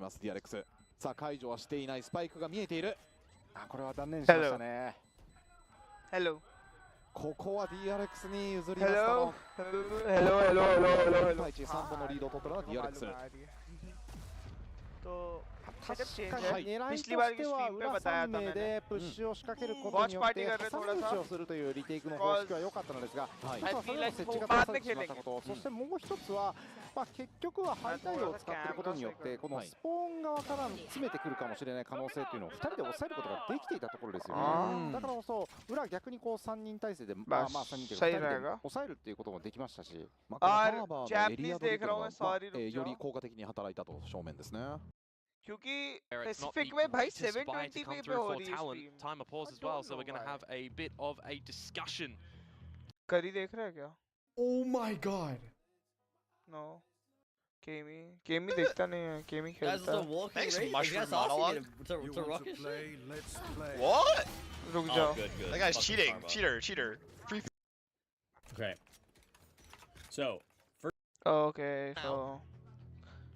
きます、ディアレックス。さあ、解除はしていない。スパイクが見えている。あ、これは断念しましたね。Hello。ここは DRX に譲りましたの。Hello。対1、3本のリードを取ったのは DRX。तो確かに狙いとしては裏3名でプッシュを仕掛けることによって挟み撃ちをするというリテイクの方式は良かったのですが、それの設置が正されてしまったこと、そしてもう一つは、結局はハイタイドを使っていることによってこのスポーン側から詰めてくるかもしれない可能性というのを2人で抑えることができていたところですよね。だからこそ裏逆にこう3人体制で3人というか2人で抑えるっていうこともできましたし、このハーバーのエリア取りというのがより効果的に働いたと正面ですね。क्योंकि specific में भाई 720p पे हो रही है stream time of pause as well, so we're going to have a bit of a discussion. करी देख रहा है क्या? Oh my god. No. केमी देखता नहीं है, केमी खेलता है. Thanks, mushroom monologue. Let's play. What? रुक जाओ. That guy's cheating. Cheater. Free. Okay. So. Okay,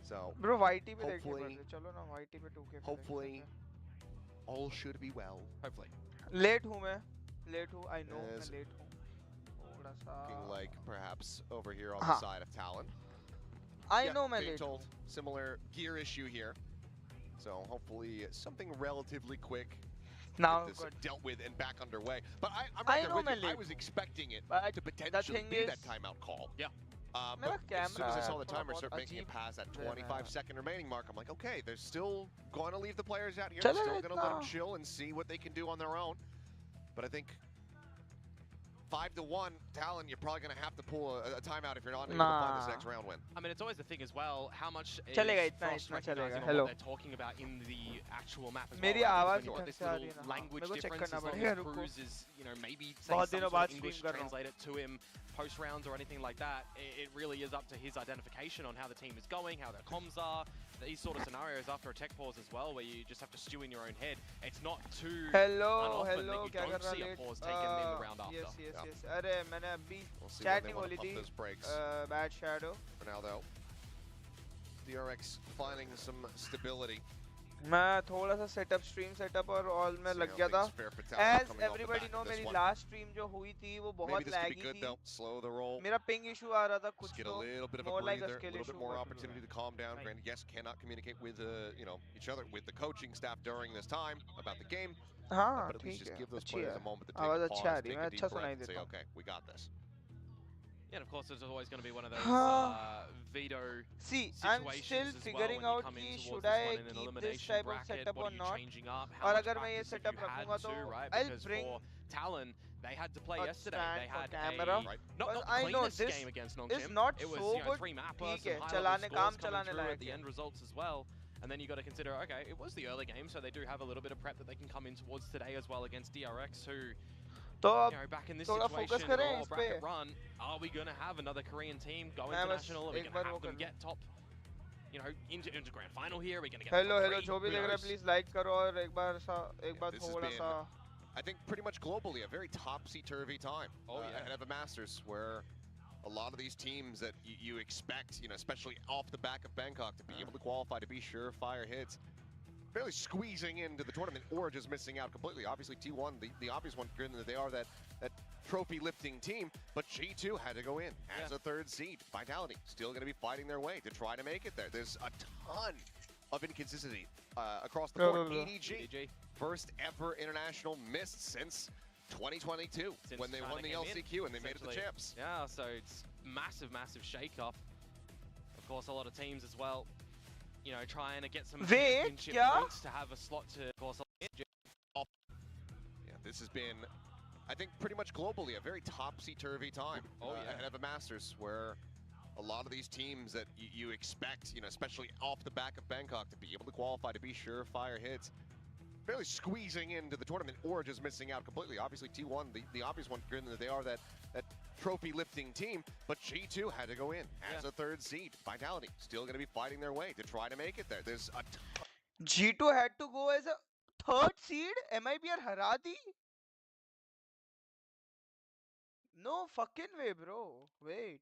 So, bro, YT पे देखने पड़ते. चलो ना YT पे 2K. Hopefully, all should be well. Hopefully. Late हूँ मैं. I know मैं late हूँ. थोड़ा सा. Looking like perhaps over here on the side of Talon. I know मैं late told similar gear issue here. So hopefully something relatively quick. Now this dealt with and back underway. But I'm right there with you. I was expecting it to potentially be that timeout call. Yeah. But as soon as I saw the timer start making it past that 25-second remaining mark, I'm like, okay, they're still going to leave the players out here. They're still going to let them chill and see what they can do on their own. But I think 5-1, Talon, you're probably going to have to pull a timeout if you're not able to find this next round win. I mean, it's always the thing as well, how much is Frost recognizing on what they're talking about in the actual map as well. मेरी आवाज You've got this कहाँ से आ little रही है ना? language मेरे को check difference करना as long पड़ेगा, as रुको. Cruz is, you know, maybe saying बहुत some दिनों sort बाद of English stream कर रहा हूँ. translated to him post rounds or anything like that. It really is up to his identification on how the team is going, how their comms are. These sort of scenarios after a tech pause as well, where you just have to stew in your own head. It's not too unoften that you don't see a pause taken in the round after. Yes. अरे मैंने अभी We'll see chat when they नहीं want बोली to थी. pump those brakes. Bad shadow. For now, though, DRX finding some stability. मैं थोड़ा सा stream setup और all में लग गया था. As everybody know, मेरी last stream जो हुई थी वो बहुत laggy थी. Slow the roll. मेरा ping issue आ रहा था कुछ Get a little bit of a more like a breather, a skill little bit issue. more opportunity to calm down. Granted, yes, cannot communicate with each other, with the coaching staff during this time about the game. हाँ, but at least ठीक just है. give those अच्छी players है. a moment to take आवाज a अच्छा pause, आ रही है. take मैं a deep अच्छा breath, सुनाई and say, देता हूँ. okay, we got this. Yeah, and of course, there's always going to be one of those veto See, I'm still figuring out कि should I keep this type of setup or not. और अगर मैं ये setup रखूँगा तो I'll bring Talon. They had to play a yesterday. They stand had for camera. not the I know cleanest this game against is non-Kim. not It was, so good. 3 mappers, ठीक some है, high-level चलाने scores काम coming चलाने through like at the है. end results as well. And then you got to consider, okay, it was the early game, so they do have a little bit of prep that they can come in towards today as well against DRX, who, तो you know, back in this थोड़ा situation, focus करें or इस पे. bracket run, are we going to have another Korean team go international? Are we going to have them get top, you know, into grand final here? Are we going to get Hello, top 3? जो भी देख रहा है please like करो और एक बार थोड़ा सा. I think pretty much globally a very topsy-turvy time ahead of the Masters, where a lot of these teams that you expect, especially off the back of Bangkok, to be able to qualify, to be surefire hits, barely squeezing into the tournament or just missing out completely. Obviously T1, the obvious one, given that they are that trophy lifting team, but G2 had to go in as a third seed. Vitality still going to be fighting their way to try to make it there. There's a ton of inconsistency across the board. EDG, first ever international missed since 2022 when they won the LCQ and they made it the champs. Yeah, so it's massive shake-up. Of course, a lot of teams as well, you know, trying to get some championship points to have a slot to, of course. Yeah, this has been, I think, pretty much globally a very topsy-turvy time ahead of the Masters, where a lot of these teams that you expect, especially off the back of Bangkok, to be able to qualify, to be surefire hits, barely squeezing into the tournament or just missing out completely. Obviously T1, the obvious one, given that they are that trophy lifting team, but G2 had to go in as a third seed. Vitality still going to be fighting their way to try to make it there. There's a ton. G2 had to go as a third seed? MIBR हरा दी? No fucking way, bro. Wait.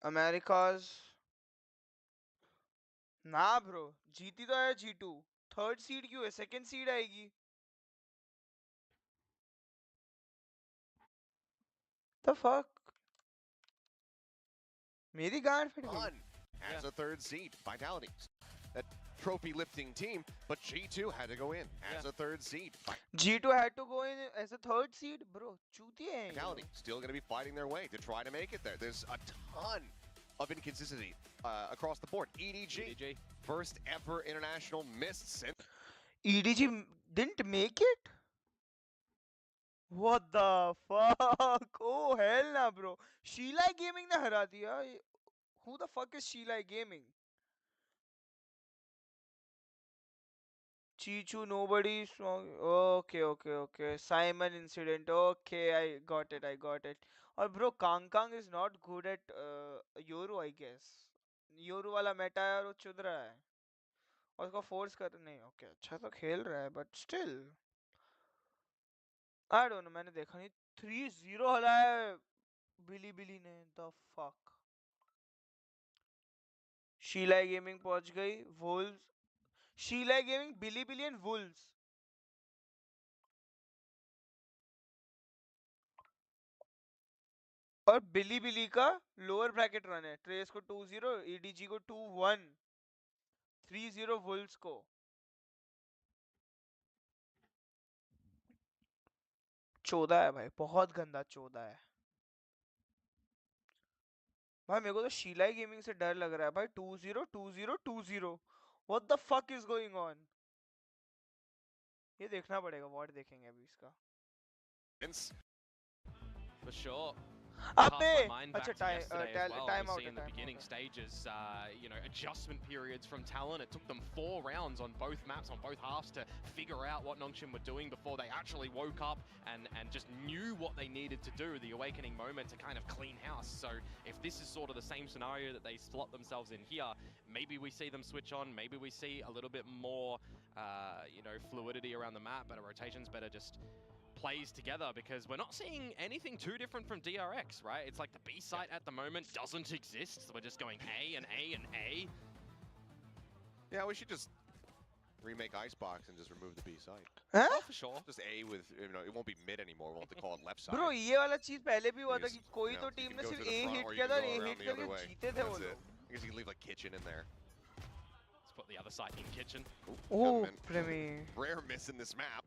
America's ना bro, जीती तो है G2, third seed क्यों है? Second seed आएगी। The fuck? मेरी गांड फट गई। As a third seed, Vitality, that trophy lifting team, but G2 had to go in as a third seed. G2 had to go in as a third seed, bro. चूतिए हैं ये Vitality लोग। still going to be fighting their way to try to make it there. There's a ton of inconsistency across the board. EDG, first ever international missed since. EDG didn't make it? What the fuck? Oh hell nah, bro. Sheila Gaming ने हरा दिया। Who the fuck is Sheila Gaming? Chichu, nobody strong. Okay. Simon incident. Okay, I got it. और bro, Kang is not good at Yoru, I guess. Yoru वाला meta है और वो चुद रहा है। और उसको force कर नहीं, okay, अच्छा तो खेल रहा है, but still. I don't know, मैंने देखा नहीं। 3-0 हला है बिली ने। The fuck. शीला गेमिंग पहुंच गई। Wolves. शीला गेमिंग, बिली and Wolves. और बिली का लोअर ब्रैकेट रन है। ट्रेस को 2-0, ईडीजी को 2-1, 3-0 वुल्व्स को। चौदह है भाई, बहुत गंदा चौदह है भाई। मेरे को तो शीला गेमिंग से डर लग रहा है भाई। 2-0 2-0 2-0, what the fuck is going on? ये देखना पड़ेगा, वॉट देखेंगे अभी इसका। For sure. अबे अच्छा, time out in the beginning stages, you know, adjustment periods from Talon. It took them 4 rounds on both maps, on both halves, to figure out what Nongshim were doing before they actually woke up and just knew what they needed to do, the awakening moment, to kind of clean house. So if this is sort of the same scenario that they slot themselves in here, maybe we see them switch on, maybe we see a little bit more, you know, fluidity around the map, better rotations, better just plays together, because we're not seeing anything too different from DRX, right? It's like the B site at the moment doesn't exist, so we're just going A and A and A. Yeah, we should just remake Icebox and just remove the B site. Huh? Oh, for sure. Just A with, you know, it won't be mid anymore. We'll have to call it left side. Bro, ये वाला चीज पहले भी हुआ था कि कोई You know, तो टीम you ने can go सिर्फ to the A front hit or किया you था, can A go hit around the other करके way. जीते थे वो That's it. लोग। I guess you can leave like kitchen in there. Let's put the other site in kitchen. Oh, Premier. Rare miss in this map.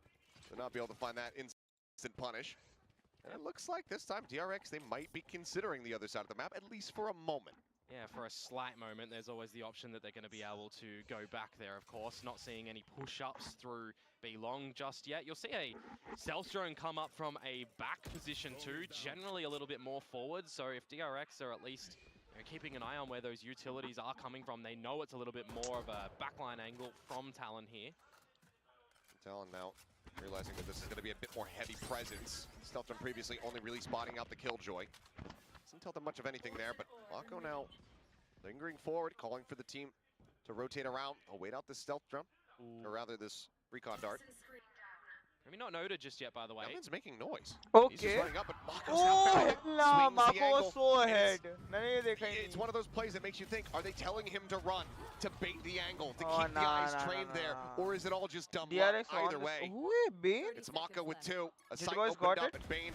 They'll not be able to find that instant punish. And it looks like this time DRX, they might be considering the other side of the map, at least for a moment. Yeah, for a slight moment, there's always the option that they're going to be able to go back there, of course. Not seeing any push-ups through B-Long just yet. You'll see a stealth drone come up from a back position too, generally a little bit more forward. So if DRX are at least, you know, keeping an eye on where those utilities are coming from, they know it's a little bit more of a backline angle from Talon here. Talon now realizing that this is going to be a bit more heavy presence. Stealth drone previously only really spotting out the Killjoy. Doesn't tell them much of anything there, but Mako now lingering forward, calling for the team to rotate around. I'll wait out this stealth drum, or rather this recon dart. Maybe not noted just yet, by the way. Melvin's making noise. Okay. He's just running up, but Mako's now found it. No, Swings the Mako angle, was so and ahead. मैंने ये देखा ही it's नहीं। one of those plays that makes you think, are they telling him to run, to bait the angle, to Oh, keep the eyes trained there, nah. or is it all just dumb luck? DRX Either on way. Who is Bane? It's Mako with 2. A sight boys opened got up, it? and Bane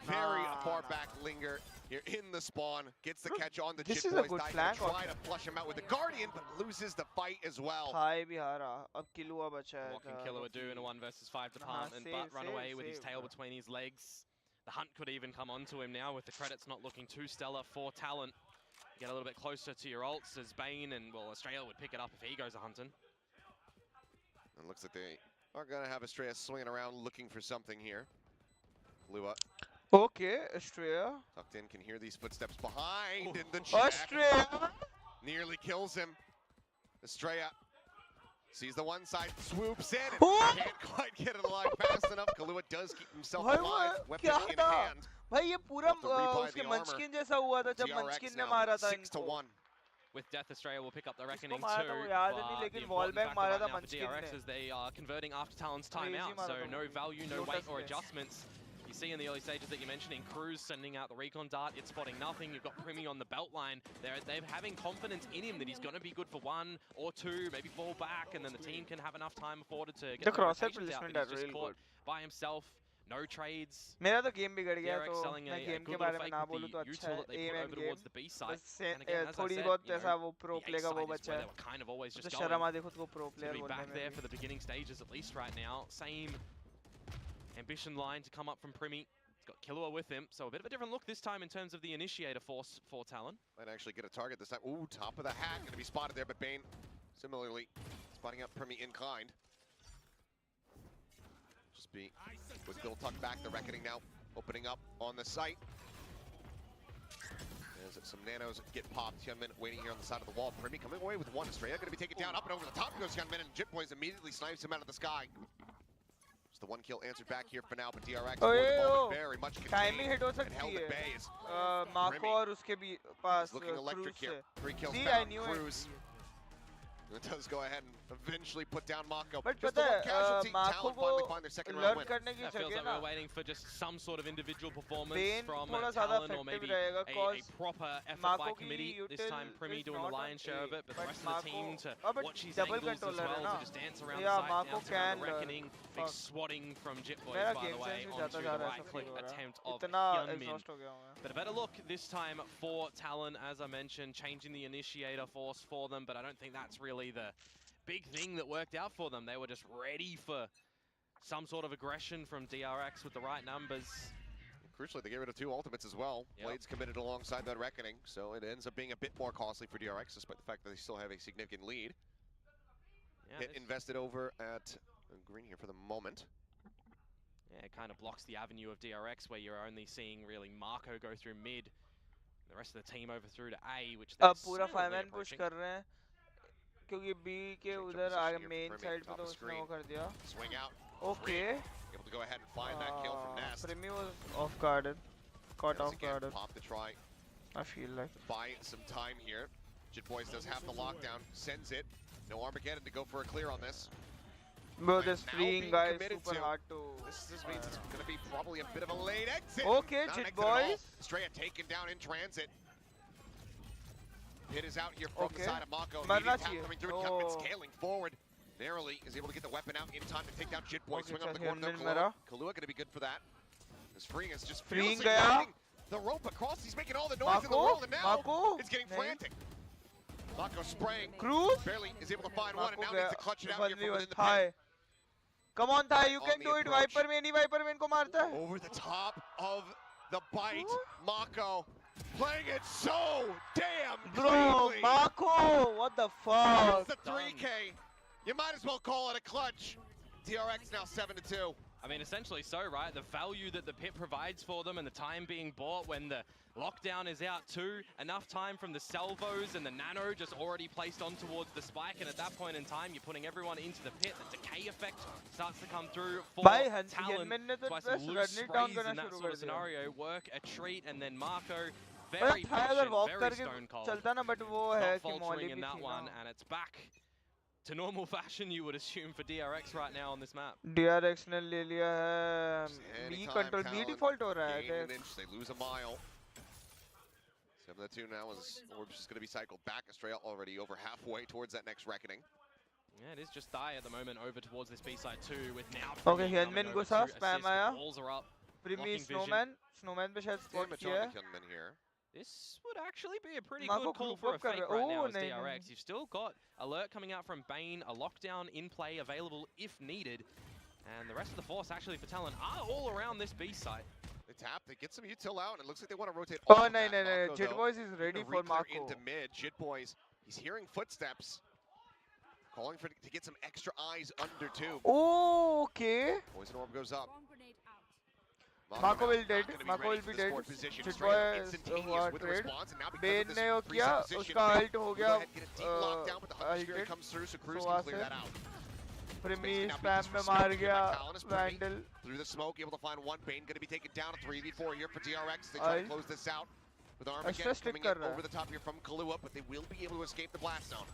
very Nah, far nah. back linger. Here in the spawn, gets the Bro, catch on the this Jit is a Boys. good Dive flank try option. to flush him out with the Guardian, but loses the fight as well. High भी हारा, अब Killua बचा है। What can Killua do in a 1 versus 5 department, but run away with his tail between his legs. The hunt could even come onto him now, with the credits not looking too stellar for Talon. Get a little bit closer to your ults as Bane, and well, Australia would pick it up if he goes a hunting. It looks like they are going to have Estrella swinging around looking for something here. Lua Okay, Australia. tucked in, can hear these footsteps behind in the check. Australia. Nearly kills him. Estrella sees the one side, swoops in, and Oh! can't quite get it alive fast enough. Kalua does keep himself भाई alive, वो weapon क्या in था? hand. भाई ये पूरा Have to rebuy उसके the armor. मंचकिन जैसा हुआ था जब DRX मंचकिन ने now मारा था 6 to इनको। 1. With Death, Australia will pick up the reckoning मारा था too. वो याद नहीं, But लेकिन the wall important bang factor मारा right था now for मंचकिन DRX ने। is they are converting after Talon's Crazy timeout, मारा so था no वो। value, no Lotus weight or पे। adjustments. He's see in the early stages that you're mentioning, Cruz sending out the recon dart, it's spotting nothing. You've got Primi on the belt line. They're having confidence in him that he's going to be good for 1 or 2, maybe fall back, and then the team can have enough time afforded to get the crosshair rotations out. placement But he's are just real caught good. by himself, no trades. मेरा तो game बिगड़ गया DRX तो selling मैं a game good के बारे little में fake ना with बोलूँ तो the अच्छा util है that they put em over end towards game the B side. बस And again, as I थोड़ी said, बहुत you know, ऐसा वो प्रो the A प्ले का वो side is बच्चा where है they were kind of always तो just शर्म going. आती खुद को प्रो To प्लेयर be बोलने back में there भी for the beginning stages, at least right now. Same ambition line to come up from Primi. He's got Killua with him, so a bit of a different look this time in terms of the initiator force for Talon. Might actually get a target this time. Ooh, top of the hat, gonna be spotted there, but Bane similarly spotting up Primi in kind. Just be with Bill tucked back, the Reckoning now opening up on the site. As some nanos get popped, Hyunmin waiting here on the side of the wall. Primi coming away with 1. Estrella gonna be taken down, up and over the top goes Hyunmin, and Jitboys immediately snipes him out of the sky. Just the 1 kill answered back here for now, but DRX for the moment very much timing contained hit हो and held सकती at है bay as Marco और उसके भी पास looking electric cruise here. 3 kills See, I found, knew it. Cruz. It does go ahead and eventually put down Mako. But Just पता the है one casualty, Marco Talon finally find their को second round learn win. करने की That feels जगह like ना we're waiting for just some sort of individual performance Bane from थोड़ा ज़्यादा Talon, or effective maybe रहेगा a cause proper effort Mako by की committee. This util time Primi is doing the not on lion's share of A, it, but the but rest of the team to but watch his double angles control as है well, ना to just dance around Yeah, the site, Mako bounce around can the learn. Reckoning. Big Fuck. swatting from Jitboys, मेरा by the game way, sense भी onto जाता the जा रहा है right ऐसा click feel हो रहा attempt है of इतना Hyunmin. exhaust हो गया हूँ मैं But a better look this time for Talon, as I mentioned, changing the initiator force for them, but I don't think that's really the big thing that worked out for them. They were just ready for some sort of aggression from DRX with the right numbers. Crucially, they get rid of 2 ultimates as well. Yep. Blades committed alongside that Reckoning, so it ends up being a bit more costly for DRX, despite the fact that they still have a significant lead. Yeah, Hit invested over at green here for the moment. Yeah, it kind of blocks the avenue of DRX, where you're only seeing really Marco go through mid, the rest of the team over through to A, which they're अब पूरा silently 5-man push approaching. कर रहे हैं क्योंकि B के Change of उधर position आगे here for main Primi, side पे top तो of उसने वो screen. कर दिया Swing out. Okay Able to go ahead and find that kill from Nest. Primi was off guarded caught Once off again, guarded pop the try. I feel like Buy some time here. Jitboys does have the lockdown, sends it. No Armageddon to go for a clear on this. bro this Now freeing being guy is committed super to. hard to This means it's going to be probably a bit of a late exit. Okay, Not an exit at Jitboys. all. Straya taken down in transit. Hit is out here from the Okay. side of Mako. Marna Immediate tap चाहिए. coming through. Oh. Hyunmin scaling forward. Narrowly is able to get the weapon out in time to take down Jitboy. Okay, Swing up the चल, corner though. Hyunmin Kalua मेरा. going to be good for that. This freeing is just Freeing fiercely गया. knocking the rope across. He's making all the noise in the Mako? world, and now Mako? it's getting नहीं. frantic. Mako spraying. Cruz Barely is able to find one, and Mako now needs to clutch it out here from within the pit. Thai come on Thai you On can the do it approach. Viper में नहीं Viper में इनको मारता है Over the top of the Byte, Mako playing it so damn bro cleanly. Mako what the fuck It's the 3K. You might as well call it a clutch. DRX now 7-2. I mean, essentially so, right? The value that the pit provides for them and the time being bought when the lockdown is out too. Enough time from the salvos and the nano just already placed on towards the spike. And at that point in time, you're putting everyone into the pit. The decay effect starts to come through for भाई Talon. Hyunmin ने तो Twice some बस loose run it down sprays करना in that शुरू sort कर of दिया scenario work. A treat, and then Marco, मतलब very Thai अगर patient, walk very करके stone cold. चलता ना but वो है Not कि मौली faltering भी in that थी one, ना and it's back to normal fashion, you would assume, for DRX right now on this map. DRX ने ले लिया है B Anytime control B Talon default हो रहा gain है an inch, they lose a mile. 7-2 now is Orb's just going to be cycled back. Estrella already over halfway towards that next reckoning. Yeah, it is just die at the moment over towards this B side too, with now Okay, Primi coming Hyunmin over घुसा to spam assist. The आया walls are up. Primi blocking vision. snowman पे शायद spot Damage किया on है the Hyunmin here. This would actually be a pretty Mako good call group for a up कर fake रहा है. right now Oh, as नहीं, DRX. नहीं. You've still got alert coming out from Bane, a lockdown in play available if needed. And the rest of the force actually for Talon are all around this B site. They tap, they get some util out, and it looks like they want to rotate Oh off of नहीं that. नहीं नहीं Mako, though, Jitboys is ready gonna for re-clear Mako into mid. Jitboys, he's hearing footsteps. Calling for to get some extra eyes under tube. Oh okay Poison orb goes up. Mako will not dead. gonna Mako ready will be for this dead. forward position. Jitboy Straight up is instantaneous with the trade. response, and now because Bane of this ने वो preset किया position, उसका Bane ult हो will गया go ahead and get a deep lockdown, but the Hunter Spirit ulted comes through, so Cruz so can clear वहाँ that out. Primi Basically now spam being में मार disrespected गया by Talon as Primi Vandal through the smoke, able to find one. Bane going to be taken down. A 3v4 here for DRX. They try to close this out with Armageddon stick coming कर in रहा है. over the top here from Kalua, but they will be able to escape the blast zone.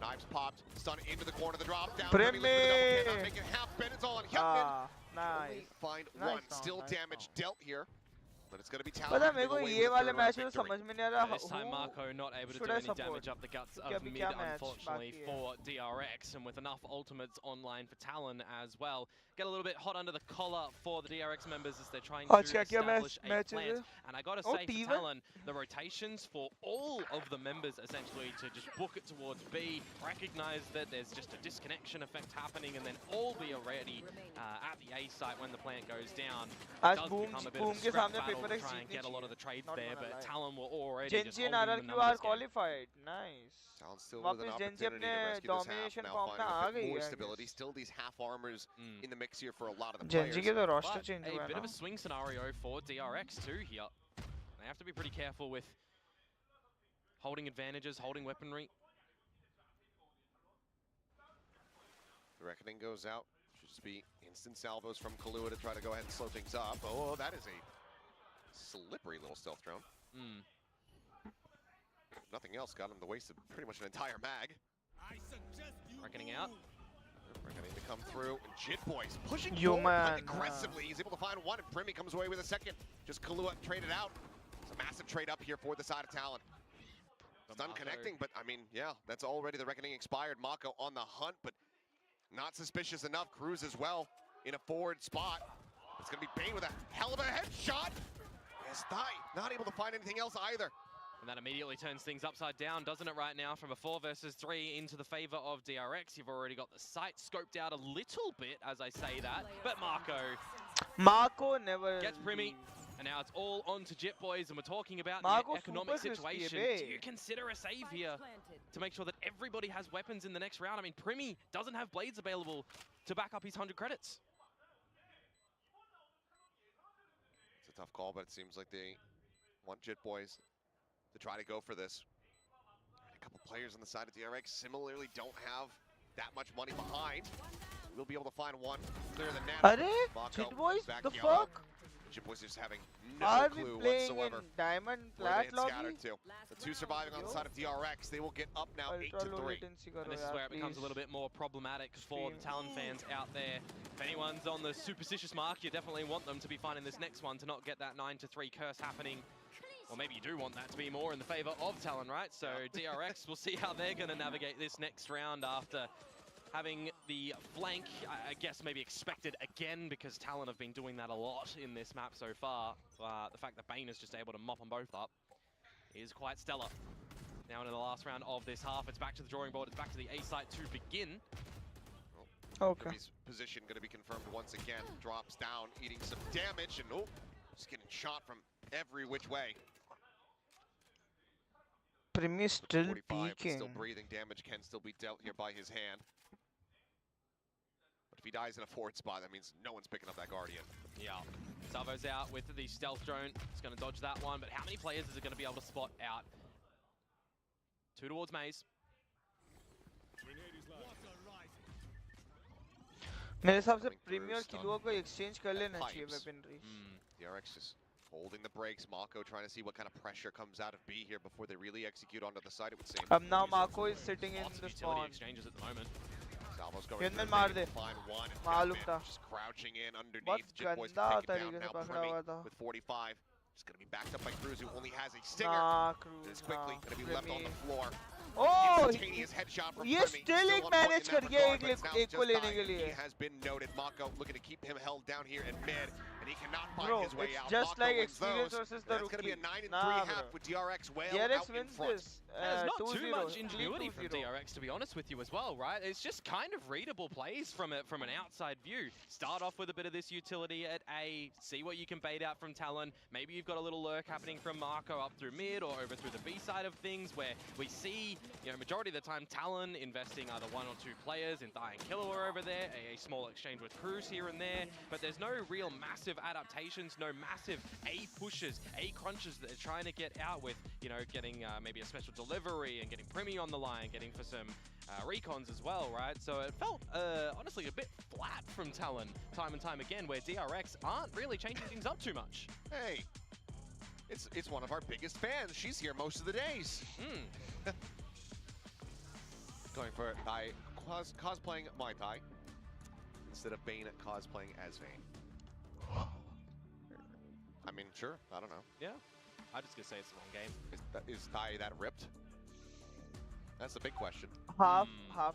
Knives popped, stun into the corner of the drop down. Premi! Cannot make it half. Bennett's all on Hypnin. Nice. Find Nice one. round, Still nice damage round. dealt here. But it's going to be पता Talon. मेरे को ये वाले match में समझ में नहीं आ रहा This time Marco not able to do any damage up the guts of mid, unfortunately, for DRX, and with enough ultimates online for Talon as well. Get a little bit hot under the collar for the DRX members as they're trying to establish a plant. And I gotta say, for Talon, the rotations for all of the members essentially to just book it towards B, recognize that there's just a disconnection effect happening, and then all be ready at the A site when the plant goes down. It does become a bit of a scrap battle to try and get a lot of the trades there, but Talon were already just holding the numbers are qualified. Nice. Talon still with an opportunity to rescue this half. Now finding a bit more stability. Still these half armors in the mix here for a lot of the players. But a bit of a swing scenario for DRX too here. They have to be pretty careful with holding advantages, holding weaponry. The Reckoning goes out. Should just be instant salvos from Kahlua to try to go ahead and slow things up. Oh, that is a slippery little stealth drone. Nothing else got him to waste pretty much an entire mag. Reckoning out. Reckoning to come through. And Jit Boys pushing forward aggressively. He's able to find one, and Primi comes away with a second. Just Kahlua traded out. It's a massive trade up here for the side of Talon. It's unconnecting, but I mean, yeah, that's already the Reckoning expired. Mako on the hunt, but not suspicious enough. Cruz as well in a forward spot. It's going to be Bane with a hell of a headshot. Yes, not able to find anything else either. And that immediately turns things upside down, doesn't it, right now? From a 4 versus 3 into the favor of DRX. You've already got the site scoped out a little bit as I say that. But Marco never gets Primi. And now it's all on to Jit Boys, and we're talking about the economic situation. Do you consider a save here to make sure that everybody has weapons in the next round? I mean, Primi doesn't have blades available to back up his 100 credits. It's a tough call, but it seems like they want Jit Boys to try to go for this. A couple players on the side of DRX similarly don't have that much money behind. We'll be able to find one clear the net. Jit Boys, the fuck? Jit Boys just having no clue whatsoever. Diamond plat lobby? The two surviving on the side of DRX, they will get up now 8-3. And this is where it becomes a little bit more problematic for the Talon fans out there. If anyone's on the superstitious mark, you definitely want them to be finding this next one to not get that 9-3 curse happening. Or maybe you do want that to be more in the favor of Talon, right? So DRX, we'll see how they're going to navigate this next round after having the flank, I guess, maybe expected again, because Talon have been doing that a lot in this map so far. The fact that Bane is just able to mop them both up is quite stellar. Now in the last round of this half, it's back to the drawing board, it's back to the A site to begin. Okay. His position going to be confirmed once again. Drops down, eating some damage, and just getting shot from every which way. Primi still 45, peeking. Still breathing. Damage can still be dealt here by his hand. But if he dies in a forward spot, that means no one's picking up that Guardian. Yeah. Salvo's out with the stealth drone. It's going to dodge that one, but how many players is it going to be able to spot out? 2 towards Maze. मेरे हिसाब से Primi और Killua को exchange कर लेना चाहिए weaponry. DRX just holding the brakes. Mako trying to see what kind of pressure comes out of B here before they really execute onto the site, it would seem. Now Mako is sitting in the spawn. Exchanges at the moment. Salvo's going through, find one, and just crouching in underneath. Jit Boys can take it down now. Primi with 45. Just going to be backed up by Cruz, who only has a stinger. It's quickly going to be left on the floor. Oh, instantaneous headshot from ये still एक manage कर गया एक को लेने के लिए. He has been noted. Mako looking to keep him held down here in mid, and he cannot find his way out. Just Mako like wins experience those. versus the rookie. It's going to be a 9-3 half with DRX well out in front. There's not too much ingenuity from DRX, to be honest with you as well, right? It's just kind of readable plays from an outside view. Start off with a bit of this utility at A, see what you can bait out from Talon. Maybe you've got a little lurk happening from Mako up through mid or over through the B side of things, where we see, majority of the time Talon investing either 1 or 2 players in Thai and Killua over there, a small exchange with Cruz here and there, but there's no real massive adaptations, no massive A pushes, A crunches that they're trying to get out with, getting maybe a special delivery and getting Primi on the line, getting for some recons as well, right? So it felt, honestly, a bit flat from Talon time and time again, where DRX aren't really changing things up too much. Hey, it's one of our biggest fans. She's here most of the days. Going for it by cosplaying Mai Tai instead of Bane cosplaying as Vayne. I mean, sure, I don't know. Yeah, I'm just gonna say it's the wrong game. Is Tai that ripped? That's the big question. Half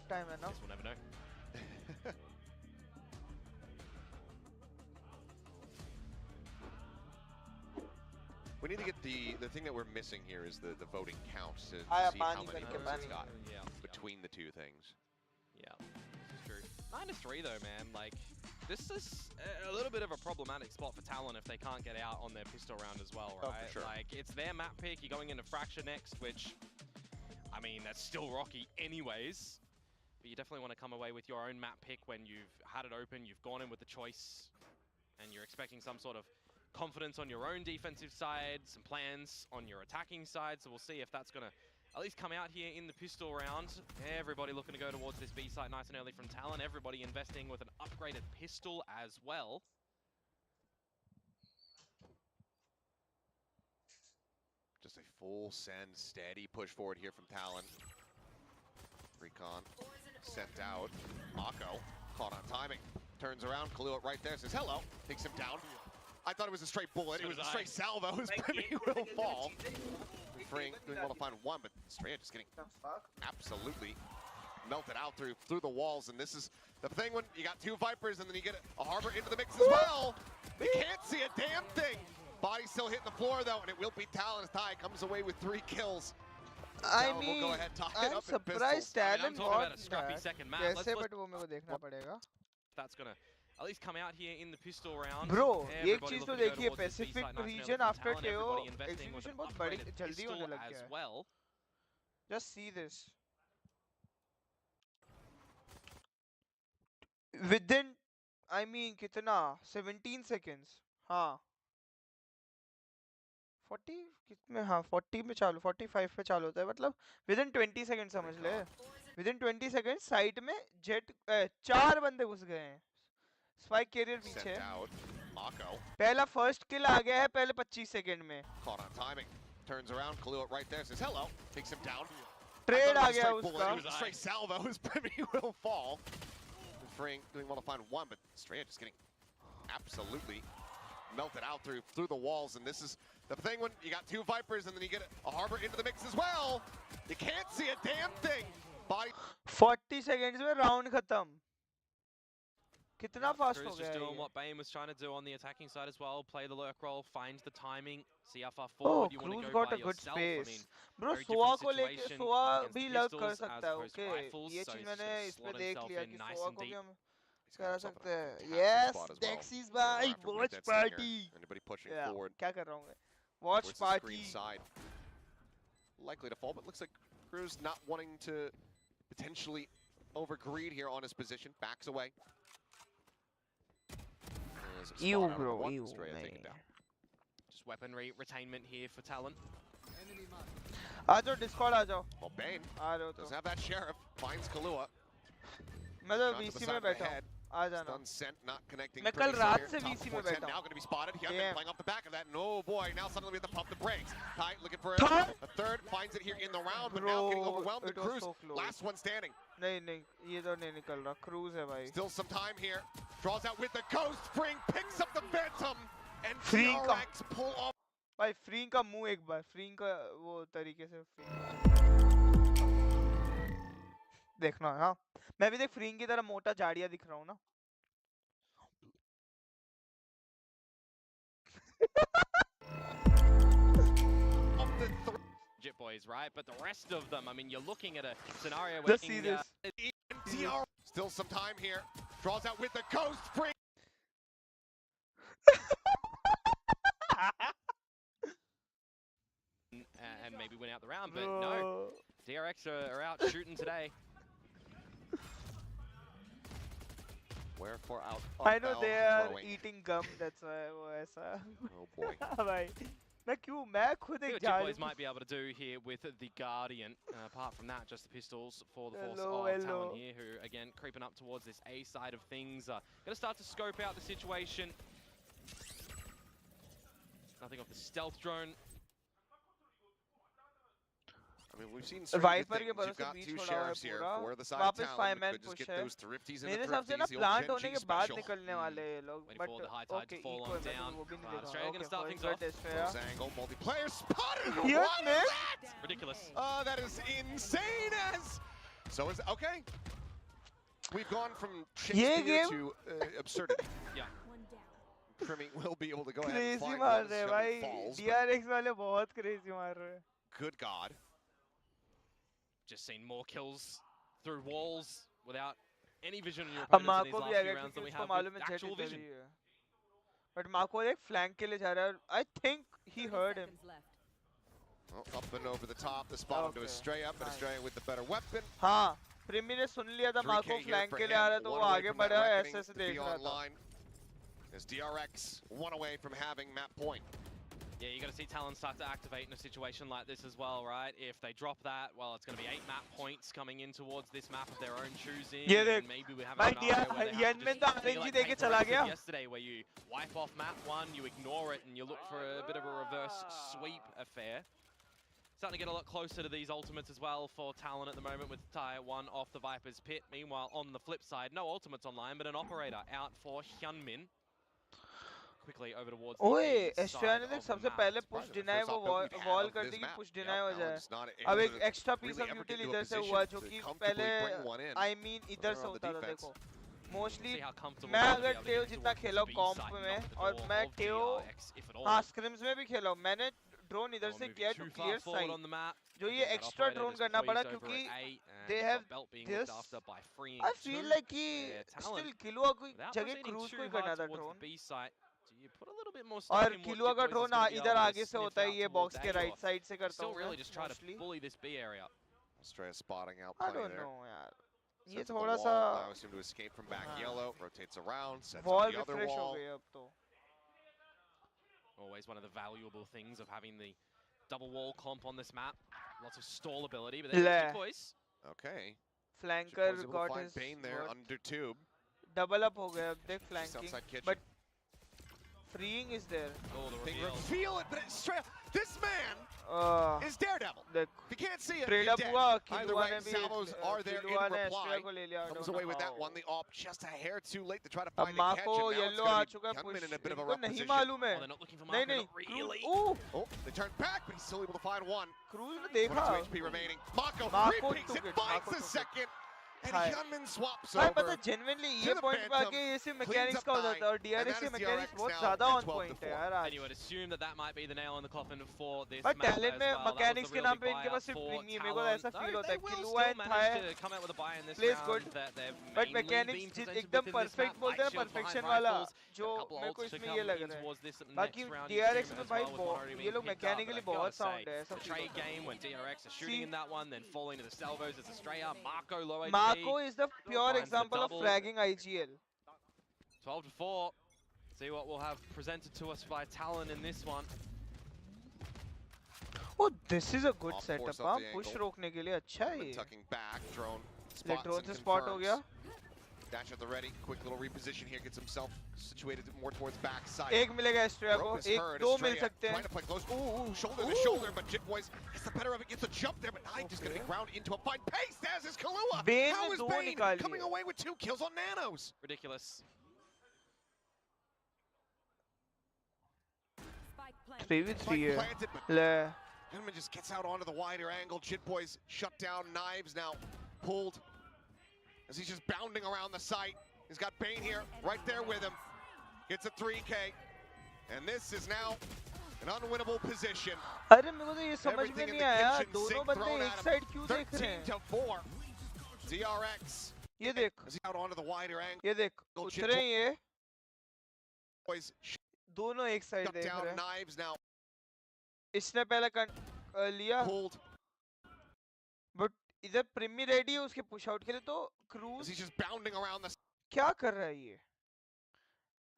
time enough. Guess we'll never know. We need to get the thing that we're missing here is the voting count to see Aya, how pani many karke votes it's pani. got Yeah. between the two things. Yeah, this is true. 9-3 though, man. Like, this is a little bit of a problematic spot for Talon if they can't get out on their pistol round as well, right? Oh, for sure. Like, it's their map pick. You're going into Fracture next, which, I mean, that's still rocky anyways. But you definitely want to come away with your own map pick when you've had it open, you've gone in with the choice, and you're expecting some sort of confidence on your own defensive side, some plans on your attacking side. So we'll see if that's going to at least come out here in the pistol round. Everybody looking to go towards this B site nice and early from Talon. Everybody investing with an upgraded pistol as well. Just a full send, steady push forward here from Talon. Recon sent out. Mako caught on timing. Turns around, Kahlua right there, says hello, takes him down. I thought it was a straight bullet, it was a straight salvo, his Brimmy will fall. Freeing, doing well to find one, but Straya just getting absolutely melted out through the walls, and this is the thing when you got two Vipers and then you get a Harbor into the mix as well. They can't see a damn thing. Body still hitting the floor though, and it will be Talon's tie, comes away with 3 kills. I Talon mean, will go ahead, tie it I'm up in surprised pistols. I mean, I'm Talon talking about got a scrappy that. second map. कैसे Let's but वो मेरे को देखना पड़ेगा. that's gonna at least come out here in the pistol round. Bro, एक Everybody चीज तो looking to go देखिए, towards this B Pacific site, nice and region early from after Talon. KO Everybody investing with execution an बहुत बड़ी upgraded जल्दी होने pistol लग as गया है. well. Just see this. Within, I mean, कितना 17 seconds. हाँ. 40 कितने, हाँ 40 में चालू, 45 पे चालू होता है, मतलब within 20 seconds समझ ले. Within 20 seconds साइड में जेट 4 बंदे घुस गए हैं. स्पाइक कैरियर पीछे. पहला फर्स्ट किल आ गया है पहले 25 सेकंड में. Caught on timing. Turns around, Kahlua right there, says hello, takes him down. Trade आ गया Bullet, उसका. it was a straight salvo, his Brimmy will fall. Freeing, doing well to find one, but Straya just getting absolutely melted out through the walls, and this is the thing when you got two Vipers and then you get a Harbor into the mix as well. You can't see a damn thing. Body 40 seconds में round खत्म. कितना fast हो Cruz गया just है doing ये? what Bane was trying to do on the attacking side as well. Play the lurk roll, find the timing, see how far Oh, forward you want Cruz to go got by a good yourself. I space. mean, Bro, very सोआ different को लेके situation सोआ against भी लग कर pistols सकता as है, opposed to okay? rifles, ये so चीज he's मैंने just इस पे slot देख himself लिया in कि nice सोआ and को भी deep. हम he's got करा himself in सकते a हैं. fantastic Yes, spot as well. Dexy's Yeah, we're back. after with Watch that stinger. party. Anybody pushing Yeah, forward क्या कर रहा हूँ मैं? Watch towards the party. screen side. Likely to fall, but looks like Cruz not wanting to potentially overgreed here on his position. Backs away. There's a spot Ew, out on the bro, one. ew, Straya taken man. down. Just weaponry retainment here for Talon. आ जाओ Discord आ जाओ. Well, Bane आ रहे हो doesn't तो. have that sheriff. Finds Kahlua. मैं तो Shot to the VC side में of the बैठा हूँ. head. आ जाना. Stun sent, not connecting. मैं pretty कल soon रात here. से Top VC में 410 बैठा now हूँ. going to be spotted. He has been Damn. playing off the back of that. No boy, now suddenly we have to pump the brakes. Tight, looking for Third? a third. Finds it here in the round, but now getting Bro, overwhelmed. The it was Cruz, so close. last one standing. नहीं नहीं ये तो नहीं निकल रहा. Cruise है भाई. Still some time here. Draws out with the ghost. Spring picks up the Phantom. And Freeing का- TRX pull off. भाई फ्रींग का मुंह एक बार. फ्रींग का वो तरीके से देखना हाँ. मैं भी देख फ्रींग की तरह मोटा झाड़िया दिख रहा हूँ ना. Jit boys, right? But the rest of them, I mean, you're looking at a scenario where Just see this. TR. Still some time here. Draws out with the ghost. Spring. and maybe win out the round, but no. DRX are out shooting today. Wherefore out. I know outbound they are throwing. eating gum. That's why वो ऐसा. Oh boy. भाई मैं खुद See एक what Jit झाड़ी. boys might be able to do here with the Guardian. Apart from that, just the pistols for the force Hello, of hello. Talon here, who again creeping up towards this A side of things. Gonna start to scope out the situation. Nothing off the stealth drone. I mean, we've seen certain good Viper के things. You've भरोसे got बीच two छोड़ा हुआ है sheriffs here पूरा for the side of वापस Talon. 5 We man could just push get है those thrifties and मेरे the हिसाब से ना thrifties, the old plant Gen होने G के बाद special. निकलने वाले हैं ये लोग Waiting but for the high tide to okay fall echo on है मैंने down. वो भी नहीं देखा Australia gonna okay start things first off. But Astra Close angle, multiplayer spotted. Yes, What man. is that? Ridiculous. That is insane. As so is okay. We've gone from Shakespeare to absurdity. Yeah. Trimming will be able to go ahead and crazy find मार one रहे as हैं भाई Shunning falls. but DRX वाले बहुत crazy मार रहे हैं Good God. Just seen more kills through walls without any vision in your अब opponents in these माको भी last आ few गया rounds than क्योंकि we उसको have मालूम with है जेट actual इधर vision. ही है बट माको एक फ्लैंक के लिए जा रहा है I think he heard him Well, up and over the top, the spot onto Estrella, but Estrella with the better weapon. हाँ प्रीमी ने सुन लिया था माको 3K here फ्लैंक for के लिए आ रहा है him, तो one वो away आगे from that बढ़ा reckoning ऐसे से to be देख रहा था online. As DRX one away from having map point. Yeah, you got to see Talon start to activate in a situation like this as well, right? If they drop that, well, it's going to be 8 map points coming in towards this map of their own choosing. ये देख And maybe we have भाई a scenario where they have to में just तो be RNG like देके Paper चला Rex did गया yesterday, where you wipe off map 1, you ignore it, and you look for a bit of a reverse sweep affair. Starting to get a lot closer to these ultimates as well for Talon at the moment with Tier 1 off the Viper's pit. Meanwhile, on the flip side, no ultimates online, but an operator out for Hyunmin. Quickly over towards the ओए A Astria side ने देख of the सबसे map. पहले push deny वो wall कर दी कि push deny हो जाए अब एक एक्स्ट्रा पीस ऑफ यूटिल इधर से हुआ जो कि पहले आई मीन इधर से होता था देखो मोस्टली मैं अगर टेओ जितना खेला कॉम्प में और मैं टेओ हाँ स्क्रिम्स में भी खेला मैंने ड्रोन इधर से किया टू क्लियर साइड जो ये एक्स्ट्रा ड्रोन करना पड़ा क्योंकि they have this I feel like कि still किलुआ कोई जगह क्रूज कोई करना था ड्रोन और किलुआ का ड्रोन इधर आगे से होता है ये बॉक्स के राइट साइड से करता हूँ मैं mostly Estrella spotting out I play don't there. know यार ये Sets up the थोड़ा wall, सा allows him to escape from back yellow, rotates around, sets wall up the other refresh हो wall. गई अब तो Always one of the valuable things of having the double wall comp on this map. Lots of stall ability, but there's decoys. Okay. Flanker Able to got find his Bane there under tube. Double up हो गया अब देख Just flanking outside kitchen. But freeing is there Oh, the They reveal. reveal it, but Estrella, this man is Daredevil. देख If you can't see it, trade you're up dead. हुआ Either किलुआ way, ने भी salvos are there in किलुआ ने reply. Astria को ले लिया Comes away with that one. The op just a hair too late to try to अब find a catch, Mako and now it's yellow going आ to चुका be है Hyunmin push in a bit of a इनको rough नहीं position. मालूम है Oh, they're not looking for नहीं Marco, नहीं not really. Oh, they turn back, but he's still able to find one. Cruise ने 22 देखा HP remaining. Mako Mako re-peeks took it, it, finds Mako the took it. second, and Hi. Hyunmin swaps भाई पता over. Genuinely to ये the point पे Phantom, आके ऐसे cleans mechanics up का हो 9, जाता है और and DRX that के is मैकेनिक्स DRX बहुत now ज्यादा at ऑन 12 to पॉइंट है 4. यार And आज you would assume that that might be the nail in the coffin for this पर map टैलेंट as में well. That was the mechanics के real नाम big पे इनके buyout पास सिर्फ for विंग ही है मेरे को Talon. ऐसा No, फील होता they है will किलुआ still एंड manage था to come out with a buy in this plays round good, that they're but mainly mechanics being presented एकदम with in this perfect map. बोलते हैं Light shield, perfection 5 वाला rifles, जो a couple मेरे को ults to इसमें come ये लग in रहा है towards this बाकी next round DRX stream में as भाई well with Bonari ये being लोग picked up. But mechanically I've got बहुत to say, साउंड है ऐसा the फील trade होता है game when DRX are shooting in that one, then falling to the salvos as Estrella, Marco low HP. Marco is the pure Finds the example of double. fragging IGL 12 to 4. See what we'll have presented to us by Talon in this one. Oh, this is a good Off setup force हाँ of the push angle. रोकने के लिए अच्छा है ये Tucking back, drone ले spots drone and से spot हो गया confirms. Dash at the ready, quick little reposition here, gets himself situated more towards backside. एक मिलेगा एस्ट्रिया को Rope is एक heard, दो मिल Estrella सकते हैं trying to play close. Ooh, shoulder to shoulder, but Jit Boys gets the better of it, gets a jump there, but Nine just going to be ground into a fine pace, as is Kalua. Bane How ने is दो Bane निकाल coming लिए away with 2 kills on Nanos? Ridiculous. 3v3 है Planted, but ले Hyunmin just gets out onto the wider angle. Jit Boys shut down, Knives now pulled as he's just bounding around the site. He's got Bane here, right there with him. Gets a 3K, and this is now an unwinnable position. अरे मेरे को तो ये समझ में Everything in नहीं the आया kitchen दोनों sink बंदे thrown एक at him. साइड क्यों देख रहे 13 हैं to 4. DRX ये देख is out onto the wider angle. ये देख उतरे हैं ये Boys दोनों एक साइड shut देख down, रहे हैं Knives now इसने पहले लिया pulled बट इधर प्रीमी रेडी है उसके पुश आउट के लिए तो as cruise he's just bounding around the क्या कर रहा है ये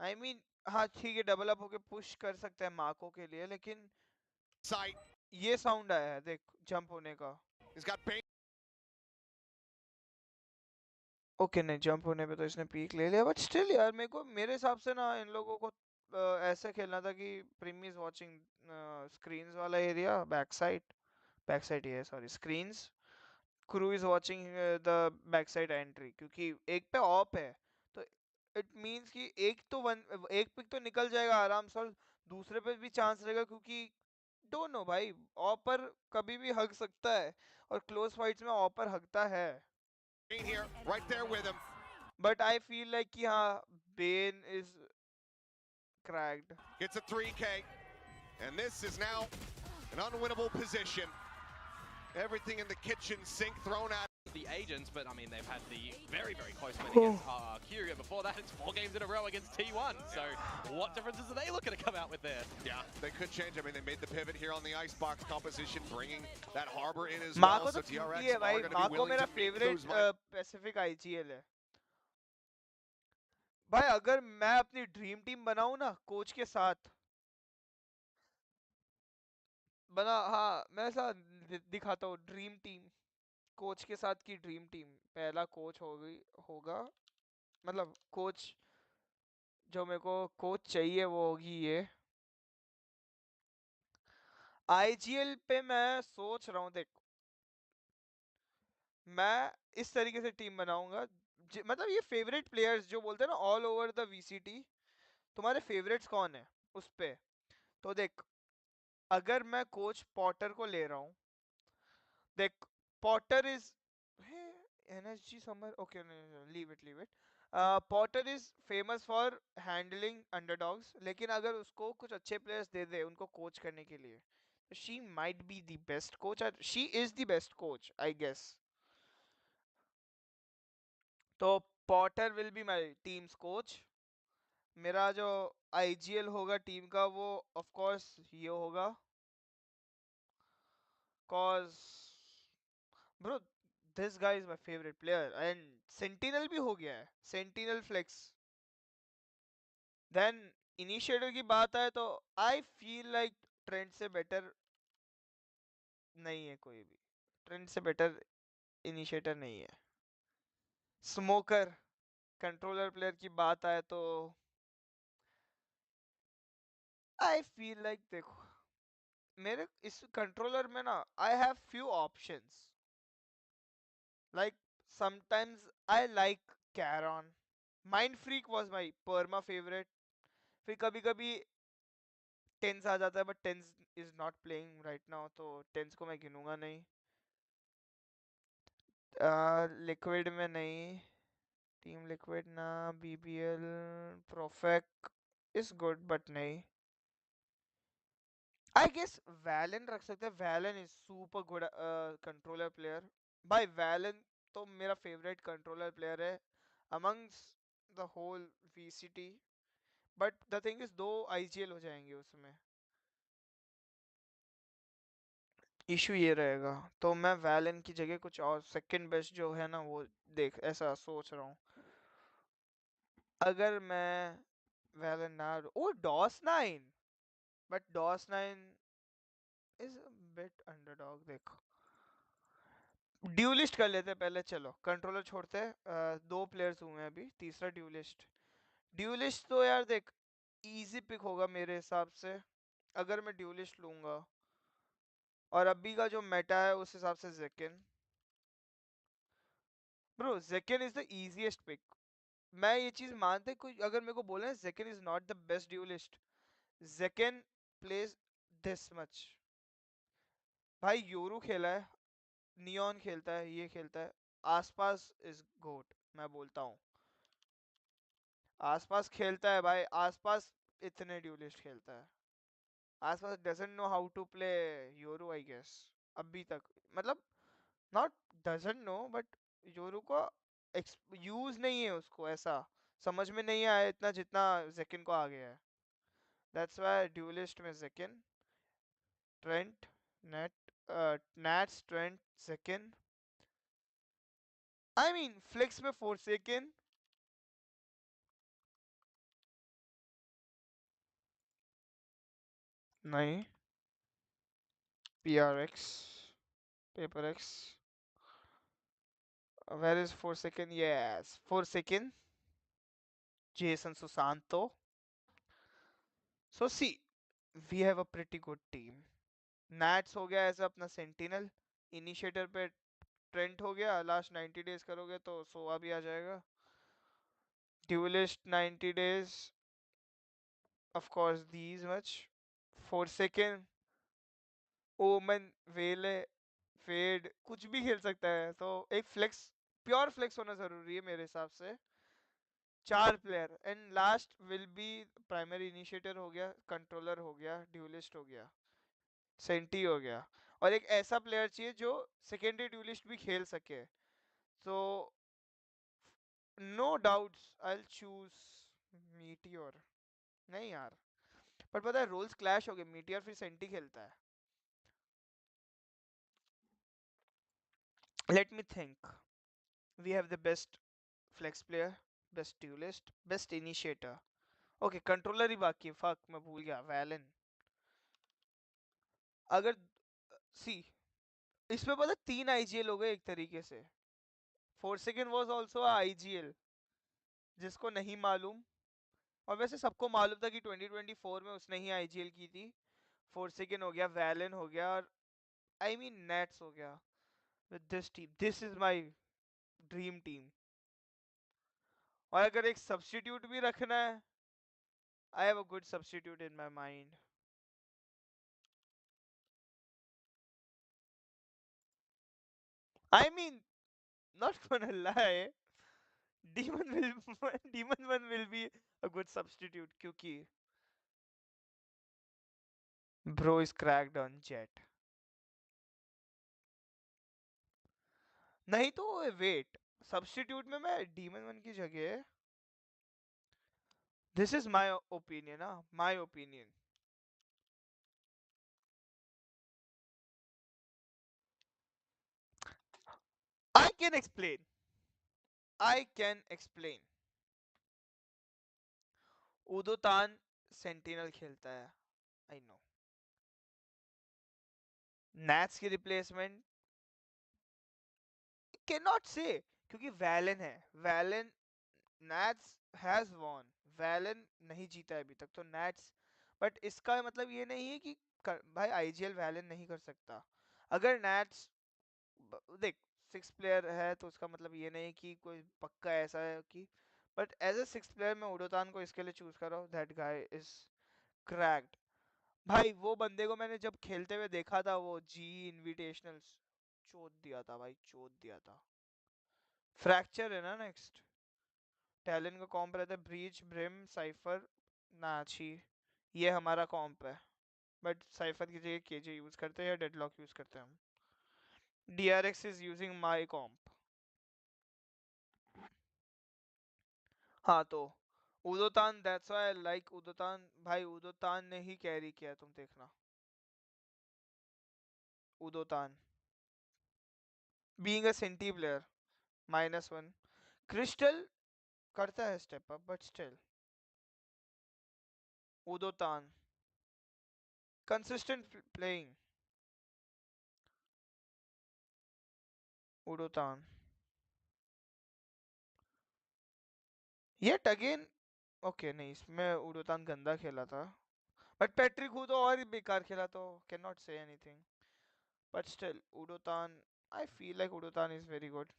आई मीन हाँ ठीक है डबल अप होके पुश कर सकता है माको के लिए लेकिन site. ये साउंड आया है देख जंप होने का He's got Bane. ओके नहीं जंप होने पे तो इसने पीक ले लिया बट स्टिल यार मेरे हिसाब से ना इन लोगों को ऐसे खेलना था कि प्रीमी इज वाचिंग स्क्रीन्स वाला area back side backside, yeah, sorry, screens. Crew is watching the backside entry क्योंकि एक पे ऑप है तो it means कि एक पिक तो निकल जाएगा आराम से और दूसरे पे भी चांस रहेगा क्योंकि don't know भाई ऑपर कभी भी हग सकता है और क्लोज फाइट्स में ऑपर हगता है Here, right there with him. but I feel like कि हाँ Bane is cracked. Gets a 3K, and this is now an unwinnable position. Everything in the kitchen sink thrown at the agents, but I mean they've had the very, very close win against Curia. Before that, it's 4 games in a row against T1. So what differences are they looking to come out with there? Yeah, they could change. I mean, they made the pivot here on the icebox composition, bringing that harbor in as well. So TRX are going to be willing to meet those Pacific IGL है भाई अगर मैं अपनी dream team बनाऊं ना coach के साथ बना हाँ मैं ऐसा दिखाता हूँ ड्रीम टीम कोच के साथ की ड्रीम टीम पहला कोच होगा मतलब कोच जो मेरे को कोच चाहिए वो होगी ये आईजीएल पे मैं सोच रहा हूँ देख मैं इस तरीके से टीम बनाऊंगा मतलब ये फेवरेट प्लेयर्स जो बोलते हैं ना ऑल ओवर द वीसीटी तुम्हारे फेवरेट्स कौन है उस पे तो देख अगर मैं कोच पॉटर को ले रहा हूँ देख Potter is NSG summer okay leave it Potter is famous for handling underdogs लेकिन अगर उसको कुछ अच्छे प्लेयर्स दे दे उनको कोच करने के लिए she might be the best coach she is the best coach I guess तो Potter will be my team's coach मेरा जो आईजीएल होगा टीम का वो ऑफ कोर्स ये होगा cause bro this guy is my favorite player and sentinel भी हो गया है sentinel flex then initiator की बात आए तो I feel like ट्रेंड से बेटर नहीं है कोई भी ट्रेंड से बेटर इनिशिएटर नहीं है स्मोकर कंट्रोलर प्लेयर की बात आए तो आई फील लाइक देखो मेरे इस कंट्रोलर में ना I have few options like sometimes I like Karon Mindfreak was my perma favourite फिर कभी कभी टेंस आ जाता है but TenZ is not playing right now तो टेंस को मैं गिनूंगा नहीं लिक्विड में नहीं टीम लिक्विड ना BBL Profek is good but नहीं आई गेस वैलन रख सकते हैं Valyn is super good controller player भाई वैलन तो मेरा फेवरेट कंट्रोलर प्लेयर है amongst the whole VCT but the thing is 2 IGL हो जाएंगे उसमें इशू ये रहेगा तो मैं वैलन की जगह कुछ और सेकंड बेस्ट जो है ना वो देख ऐसा सोच रहा हूँ अगर मैं वैलन ना ओ Dos 9 but Dos 9 is bit underdog देखो ड्यूलिस्ट कर लेते हैं पहले चलो कंट्रोलर छोड़ते हैं 2 प्लेयर्स हुए हैं अभी तीसरा ड्यूलिस्ट तो यार देख इजी पिक होगा मेरे हिसाब से अगर मैं ड्यूलिस्ट लूंगा और अभी का जो मेटा है उस हिसाब से Zekken bro Zekken is the easiest pick मैं ये चीज मानते कोई अगर मेरे को बोले Zekken is not the best duelist Zekken plays this much भाई योरू खेला है नियॉन खेलता है ये खेलता है आसपास इज गोट मैं बोलता हूँ आसपास खेलता है भाई आसपास इतने ड्यूलिस्ट खेलता है आसपास doesn't know how to play Yoru I guess अभी तक मतलब not doesn't know but Yoru को यूज नहीं है उसको ऐसा समझ में नहीं आया इतना जितना जेकिन को आ गया है दैट्स व्हाई ड्यूलिस्ट में Zekken Trent Nats Trent Zekken I mean flicks में फोरसेकन नहीं PRX paper X where is Forsaken yes Forsaken Jason Susanto so see we have a pretty good team nits हो गया ऐसा अपना sentinel, initiator पे Trent हो गया, last 90 days करोगे तो सोवा भी आ जाएगा, dualist 90 days of course these much, forsaken, ओमन, वेले, फेड, कुछ भी खेल सकता है, तो एक फ्लेक्स, प्योर फ्लेक्स होना जरूरी है मेरे हिसाब से। 4 player and last will be primary initiator हो गया, कंट्रोलर हो गया, ड्यूलिस्ट हो गया, सेंटी हो गया, और एक ऐसा प्लेयर चाहिए जो सेकेंडरी ड्यूलिस्ट भी खेल सके। तो no doubts I will choose Meteor. नहीं यार, पर पता है रोल्स क्लैश हो गए, मीटियोर फिर सेंटी खेलता है। Let me think, we have the best flex player, best duelist, best initiator, okay controller ही बाकी है, फक मैं भूल गया, वैलन। अगर सी इसमें पता 3 आईजीएल हो गए एक तरीके से, फोरसेकन वाज आल्सो आईजीएल जिसको नहीं मालूम, और वैसे सबको मालूम था कि 2024 में उसने ही आईजीएल की थी। फोरसेकन हो गया, वैलन हो गया, और आई मीन नेट्स हो गया। With this team, this is my dream team. और अगर एक सब्स्टिट्यूट भी रखना है, I have a good substitute in my mind. I mean not gonna lie, demon will demon one will be a good substitute क्योंकि bro is cracked on jet। नहीं तो wait, substitute में मैं डीमन वन की जगह, this is my opinion, हाँ my opinion, I can explain, I can explain. Udotan sentinel खेलता है, आई नो, नैट्स की रिप्लेसमेंट कैन नॉट से, क्योंकि वैलन है, Valyn, Nats has won, Valyn नहीं जीता है अभी तक, तो नैट्स, बट इसका मतलब ये नहीं है कि भाई आईजीएल वैलन नहीं कर सकता। अगर नैट्स देख 6 प्लेयर है तो उसका मतलब ये नहीं कि कोई पक्का ऐसा है कि, बट एज ए 6 प्लेयर मैं उडोतान को इसके लिए चूज कर रहा हूँ, दैट गाय इज क्रैक्ड। भाई वो बंदे को मैंने जब खेलते हुए देखा था, वो जी इनविटेशनल्स, चोद दिया था भाई, चोद दिया था। फ्रैक्चर है ना नेक्स्ट, टैलेंट का कॉम्प रहता है ब्रीच, ब्रिम, साइफर, नाची, ये हमारा कॉम्प है, बट साइफर की जगह केजे यूज करते हैं या डेडलॉक यूज करते हैं हम। DRX is using my comp। हाँ तो Udotan, that's why I like Udotan, भाई उदोतान ने ही कैरी किया, तुम देखना Udotan, being a senti player, -1, Crystal करता है step up, but still Udotan consistent playing, Udotan yet again, okay नहीं इसमें उडोतान गंदा खेला था, बट पैट्रिक हु तो और ही बेकार खेला, तो can not say anything, but still Udotan, I feel like Udotan is very good.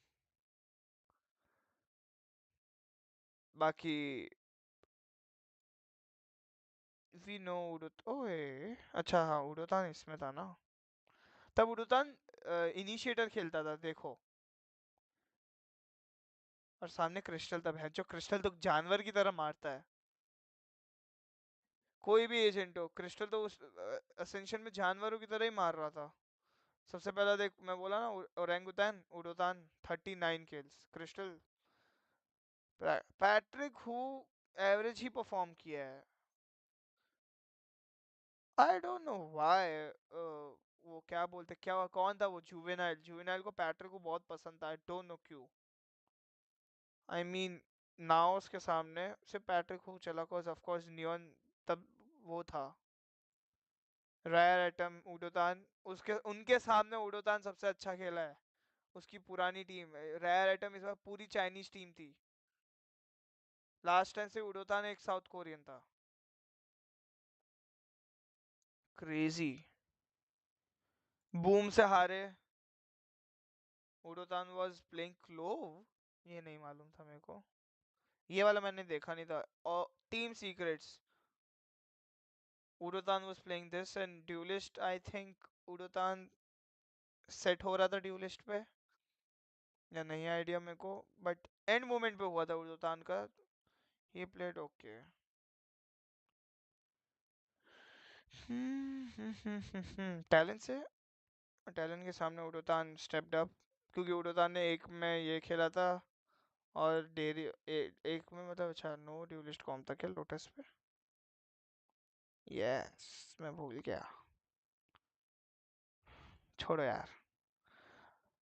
बाकी वी नो उडोत, ओए अच्छा हाँ उडोतान इसमें था ना, तब उडोतान इनिशिएटर खेलता था देखो, और सामने क्रिस्टल था, भैंस जो क्रिस्टल तो जानवर की तरह मारता है, कोई भी एजेंट हो, क्रिस्टल तो उस असेंशन में जानवरों की तरह ही मार रहा था। सबसे पहला देख मैं बोला ना, ओरेंगुतान उडोतान 39 kills, crystal, Patrick who average he perform किया है। आई डोंट नो व्हाई, वो क्या बोलते, क्या कौन था वो, जुवेनाइल, जुवेनाइल को पैट्रिक को बहुत पसंद था, आई डोंट नो क्यों। आई मीन नाओस के सामने सिर्फ पैट्रिक हु चला, कोस ऑफ कोर्स नियॉन तब वो था, रायर एटम, उडोतान, उसके उनके सामने उडोतान सबसे अच्छा खेला है, उसकी पुरानी टीम रायर एटम इस बार पूरी चाइनीज टीम थी, लास्ट टाइम से उडोतान एक साउथ कोरियन था, क्रेजी। बूम से हारे. उडोतान was playing Clove. ये नहीं मालूम था मेरे को. ये वाला मैंने देखा नहीं था. और Team Secrets. Udotan was playing this and Duelist. I think Udotan set हो रहा था Duelist पे. या नहीं आइडिया मेरे को. But end moment पे हुआ था Udotan का. He played okay. टैलेंट से टैलेंट के सामने उडोतान स्टेप्ड अप क्योंकि उडोतान ने एक में ये खेला था और डेरी एक में मतलब अच्छा नो ड्यूलिस्ट कॉम था क्या लोटस पे. यस मैं भूल गया. छोड़ो यार.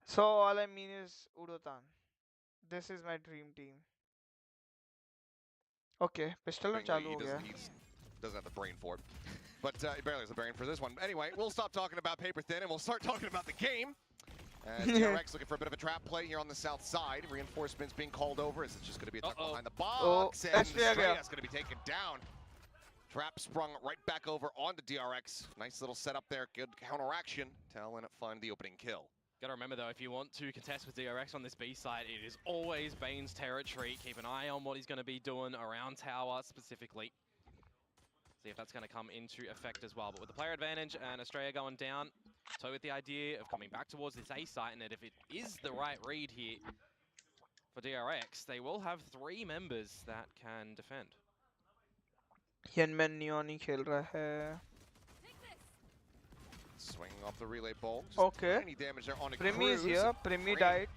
So all I mean is Udotan. This is my dream team. Okay, pistol चालू हो गया. Doesn't have the brain for it. But he barely has the brain for this one. Anyway, we'll stop talking about paper thin and we'll start talking about the game. DRX looking for a bit of a trap play here on the south side. Reinforcements being called over as it's just going to be a tuck behind the box. And Estrella's going to be taken down. Trap sprung right back over onto DRX. Nice little setup there. Good counteraction. Talon find the opening kill. Gotta remember though, if you want to contest with DRX on this B side, it is always Bane's territory. Keep an eye on what he's going to be doing around tower specifically. See if that's going to come into effect as well. But with the player advantage and Australia going down, so with the idea of coming back towards this A site, and that if it is the right read here for DRX, they will have 3 members that can defend. Hyunmin Neon खेल रहा है. Swinging off the relay bolt. Okay. Any damage there on a Primi is cruise. here. Primi died.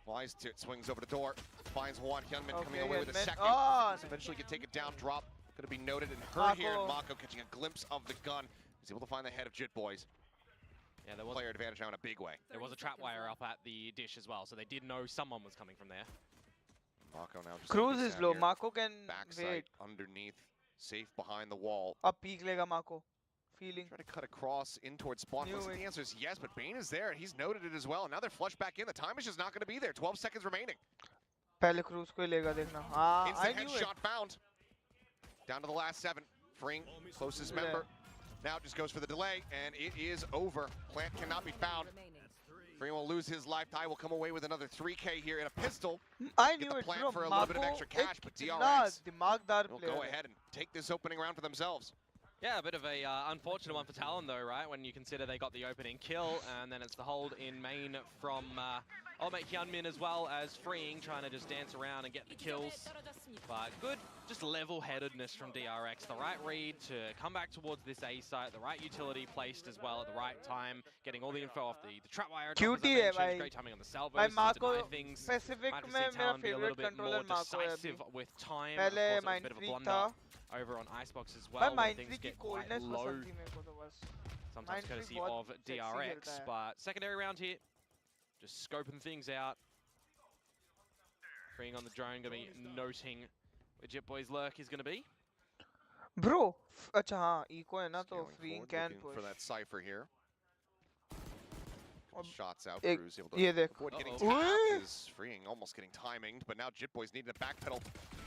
Flies to it, swings over the door, finds one. Hyunmin Okay, coming away with a Hyunmin. second. Oh, Eventually can take it down, drop. Going to be noted and heard here. And Mako catching a glimpse of the gun. He's able to find the head of Jit Boys. Yeah, there was player advantage now in a big way. There was a trap wire up at the dish as well, so they did know someone was coming from there. Mako now just Cruise is low. Mako can backside wait. Underneath, safe behind the wall. Up peek lega Mako. Feeling. Try to cut across in towards spawn. Listen, the answer is yes, but Bane is there and he's noted it as well. Now they're flushed back in. The time is just not going to be there. 12 seconds remaining. पहले Cruise को ही लेगा देखना. Instant headshot found. Down to the last 7. Freeing closest member. Now it just goes for the delay, and it is over. Plant cannot be found. Freeing will lose his life. Ty will come away with another 3K here in a pistol. I Get knew the it, plant bro. for a little bit of extra cash, but DRX will go ahead and take this opening round for themselves. Yeah, a bit of a unfortunate one for Talon though, right? When you consider they got the opening kill, and then it's the hold in main from Ultimate Hyunmin as well as Freeing, trying to just dance around and get the kills. But good, just level-headedness from DRX. The right read to come back towards this A site, the right utility placed as well at the right time, getting all the info off the trapwire. Cutie hai, great timing on the salvos bhai, to Mako deny things. specific Might have mein seen mera Talon be a little favorite bit more controller Mako hai decisive abhi. with time. Pehle Of course, it was a Mind bit of a Freak blunder tha. over on Icebox as Bhai well, when Mind things Freak ki get quite coldness low. pasand thi mere ko to bas. Sometimes courtesy of DRX, but secondary round here, just scoping things out. Freeing on the drone, going to be noting where Jet Boy's lurk is going to be. Bro, अच्छा हाँ, eco है ना तो Freeing can push. For that cipher here. Shots out, Ek, Cruz able to ये देख. avoid getting tapped. Is Freeing almost getting timinged, but now Jit Boys needing to backpedal